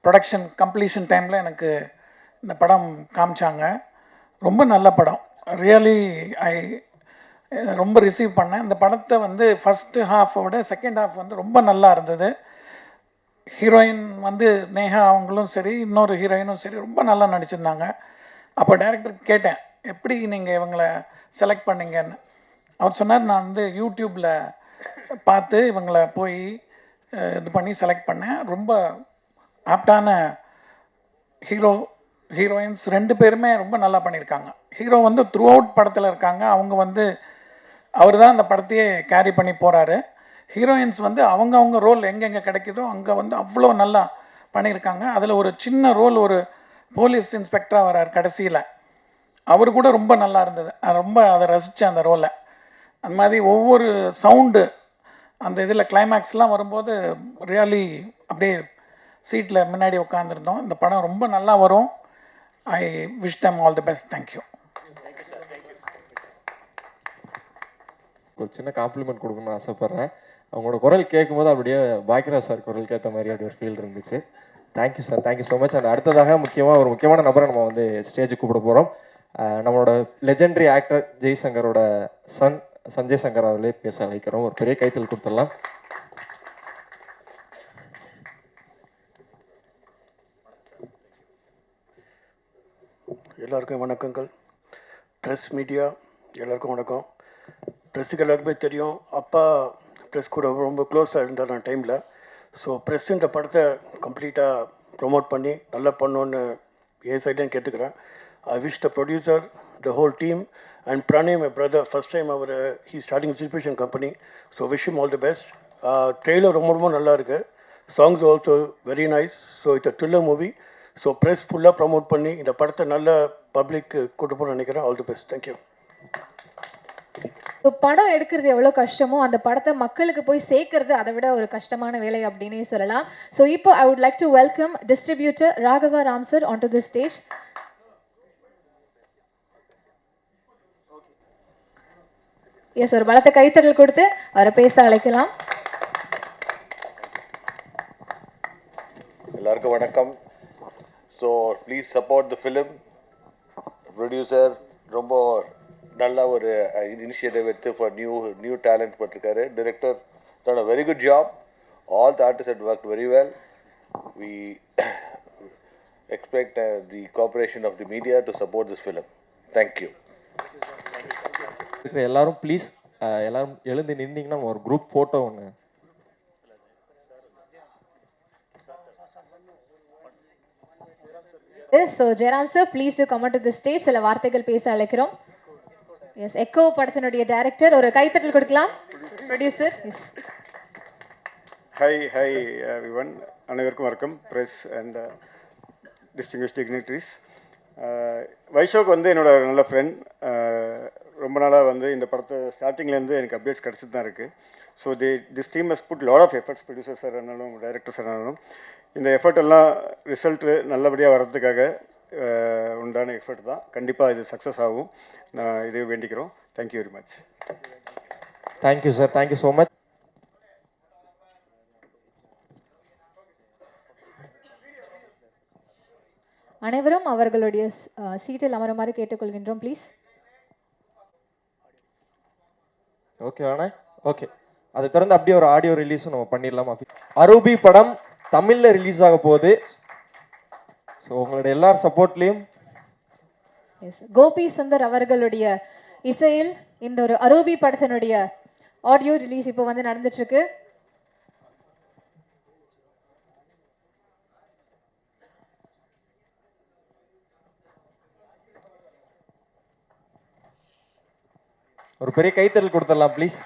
ப்ரொடக்ஷன் கம்ப்ளீஷன் டைமில் எனக்கு இந்த படம் காமிச்சாங்க. ரொம்ப நல்ல படம். ரியலி ரொம்ப ரிசீவ் பண்ணேன். இந்த படத்தை வந்து ஃபஸ்ட்டு ஹாஃபோட செகண்ட் ஹாஃப் வந்து ரொம்ப நல்லா இருந்தது. ஹீரோயின் வந்து நேஹா அவங்களும் சரி, இன்னொரு ஹீரோயினும் சரி ரொம்ப நல்லா நடிச்சிருந்தாங்க. அப்போ டைரக்டருக்கு கேட்டேன், எப்படி நீங்கள் இவங்களை செலக்ட் பண்ணீங்கன்னு. அவர் சொன்னார், நான் வந்து யூடியூப்பில் பார்த்து இவங்களை போய் இது பண்ணி செலக்ட் பண்ணேன். ரொம்ப ஆப்டான ஹீரோயின்ஸ் ரெண்டு பேருமே ரொம்ப நல்லா பண்ணியிருக்காங்க. ஹீரோ வந்து த்ரூ அவுட் படத்தில் இருக்காங்க. அவங்க வந்து அவர் தான் அந்த படத்தையே கேரி பண்ணி போகிறாரு. ஹீரோயின்ஸ் வந்து அவங்கவுங்க ரோல் எங்கெங்கே கிடைக்குதோ அங்கே வந்து அவ்வளோ நல்லா பண்ணியிருக்காங்க. அதில் ஒரு சின்ன ரோல், ஒரு போலீஸ் இன்ஸ்பெக்டராக வரார் கடைசியில், அவர் கூட ரொம்ப நல்லா இருந்தது. ரொம்ப அதை ரசித்தேன் அந்த ரோலை. அந்த மாதிரி ஒவ்வொரு சவுண்டு அந்த இதில் கிளைமேக்ஸ்லாம் வரும்போது ரியலி அப்படியே சீட்டில் முன்னாடி உட்காந்துருந்தோம். இந்த படம் ரொம்ப நல்லா வரும். I wish them all the best. Thank you. ஒரு சின்ன காம்ப்ளிமெண்ட் கொடுக்கணும்னு ஆசைப்பட்றேன். அவங்களோட குரல் கேட்கும்போது அப்படியே பாக்கியராஜ் சார் குரல் கேட்ட மாதிரி அப்படி ஒரு ஃபீல் இருந்துச்சு. Thank you sir, thank you so much. And அடுத்ததாக ஒரு முக்கியமான நபரை நம்ம வந்து ஸ்டேஜுக்கு கூப்பிட போகிறோம். நம்மளோட லெஜெண்டரி ஆக்டர் ஜெய்சங்கரோட சன் சஞ்சய் சங்கர் அவர்களே பேச அழைக்கிறோம். ஒரு பெரிய கைத்தல் கொடுத்துடலாம். எல்லாருக்கும் வணக்கங்கள். ப்ரெஸ் மீடியா எல்லாருக்கும் வணக்கம். ப்ரெஸ்ஸுக்கு எல்லாருக்குமே தெரியும், அப்பா ப்ரெஸ் கூட ரொம்ப க்ளோஸாக இருந்தார் நான் டைமில். ஸோ ப்ரெஸ் இந்த படத்தை கம்ப்ளீட்டாக ப்ரொமோட் பண்ணி நல்லா பண்ணோன்னு என் சைட்லேயும் கேட்டுக்கிறேன். I wish the producer, the whole team and Pranay my brother, first time அவர் he starting distribution company. So wish him all the best. Trailer ரொம்ப ரொம்ப நல்லா இருக்குது. Songs also very nice. So it's a thriller movie. So press ஃபுல்லாக promote பண்ணி இந்த படத்தை நல்ல பப்ளிக்கு கூட்டு போகணும்னு நினைக்கிறேன். All the best. Thank you. So படம் எடுக்கிறது எவ்வளோ கஷ்டமோ அந்த படத்தை மக்களுக்கு போய் சேர்க்கறது அதை விட ஒரு கஷ்டமான வேலை அப்படின்னே சொல்லலாம். ஸோ இப்போ I would like to welcome distributor Raghava Ram sir on to the stage. Yes, ஒரு பலத்தை கைத்தறல் கொடுத்து அவரை பேச அழைக்கலாம். எல்லாருக்கும் வணக்கம். So please support the film. Producer ரொம்ப நல்லா ஒரு இனிஷியேட்டிவ் எடுத்து ஃபார் நியூ டேலண்ட் போட்டிருக்காரு. Director done a very good job. All the artists had worked very well. We expect the cooperation of the media to support this film. Thank you. எல்லாரும் please எல்லாரும் எழுந்து நின்னீங்கன்னா ஒரு group photo ஒன்று. So Jayaram sir please to come to the stage. சில வார்த்தைகள் பேச அழைக்கிறோம். எஸ், எக்கோ படத்தினுடைய டைரக்டர், ஒரு கைத்தட்டல் கொடுக்கலாம். ப்ரொடியூசர். எஸ். ஹை எவ்ரிவன், அனைவருக்கும் வணக்கம். Press and distinguished dignitaries. Vaishak வந்து என்னோட நல்ல ஃப்ரெண்ட். ரொம்ப நாளாக வந்து இந்த படத்தை ஸ்டார்டிங்லேருந்து எனக்கு அப்டேட்ஸ் கிடச்சிட்டு தான் இருக்குது. So this team has put lot of efforts. Producer sir ஆனாலும் டைரக்டர் சார் ஆனாலும் இந்த எஃபர்ட் எல்லாம் ரிசல்ட்டு நல்லபடியாக வர்றதுக்காக உண்டான எஃபர்ட் தான். கண்டிப்பாக இது சக்ஸஸ் ஆகும், நான் இதே வேண்டிக்கிறோம். Thank you very much. Thank you sir, thank you so much. அனைவரும் அவர்களுடைய சீட்டில் அமருமாறு கேட்டுக்கொள்கின்றோம் ப்ளீஸ். Okay Anna, okay. அதை தொடர்ந்து அப்படியே ஒரு ஆடியோ ரிலீஸும் நம்ம பண்ணிடலாமா? அரூபி படம் தமிழில் ரிலீஸ் ஆக போகுது. ஸோ உங்களுடைய எல்லார் சப்போர்ட்லேயும் எஸ், கோபி சுந்தர் அவர்களுடைய இசையில் இந்த ஒரு அரூபி படத்தினுடைய ஆடியோ ரிலீஸ் இப்போ வந்து நடந்துட்டு இருக்கு. ஒரு பெரிய கைத்தறல் கொடுத்துடலாம் ப்ளீஸ்.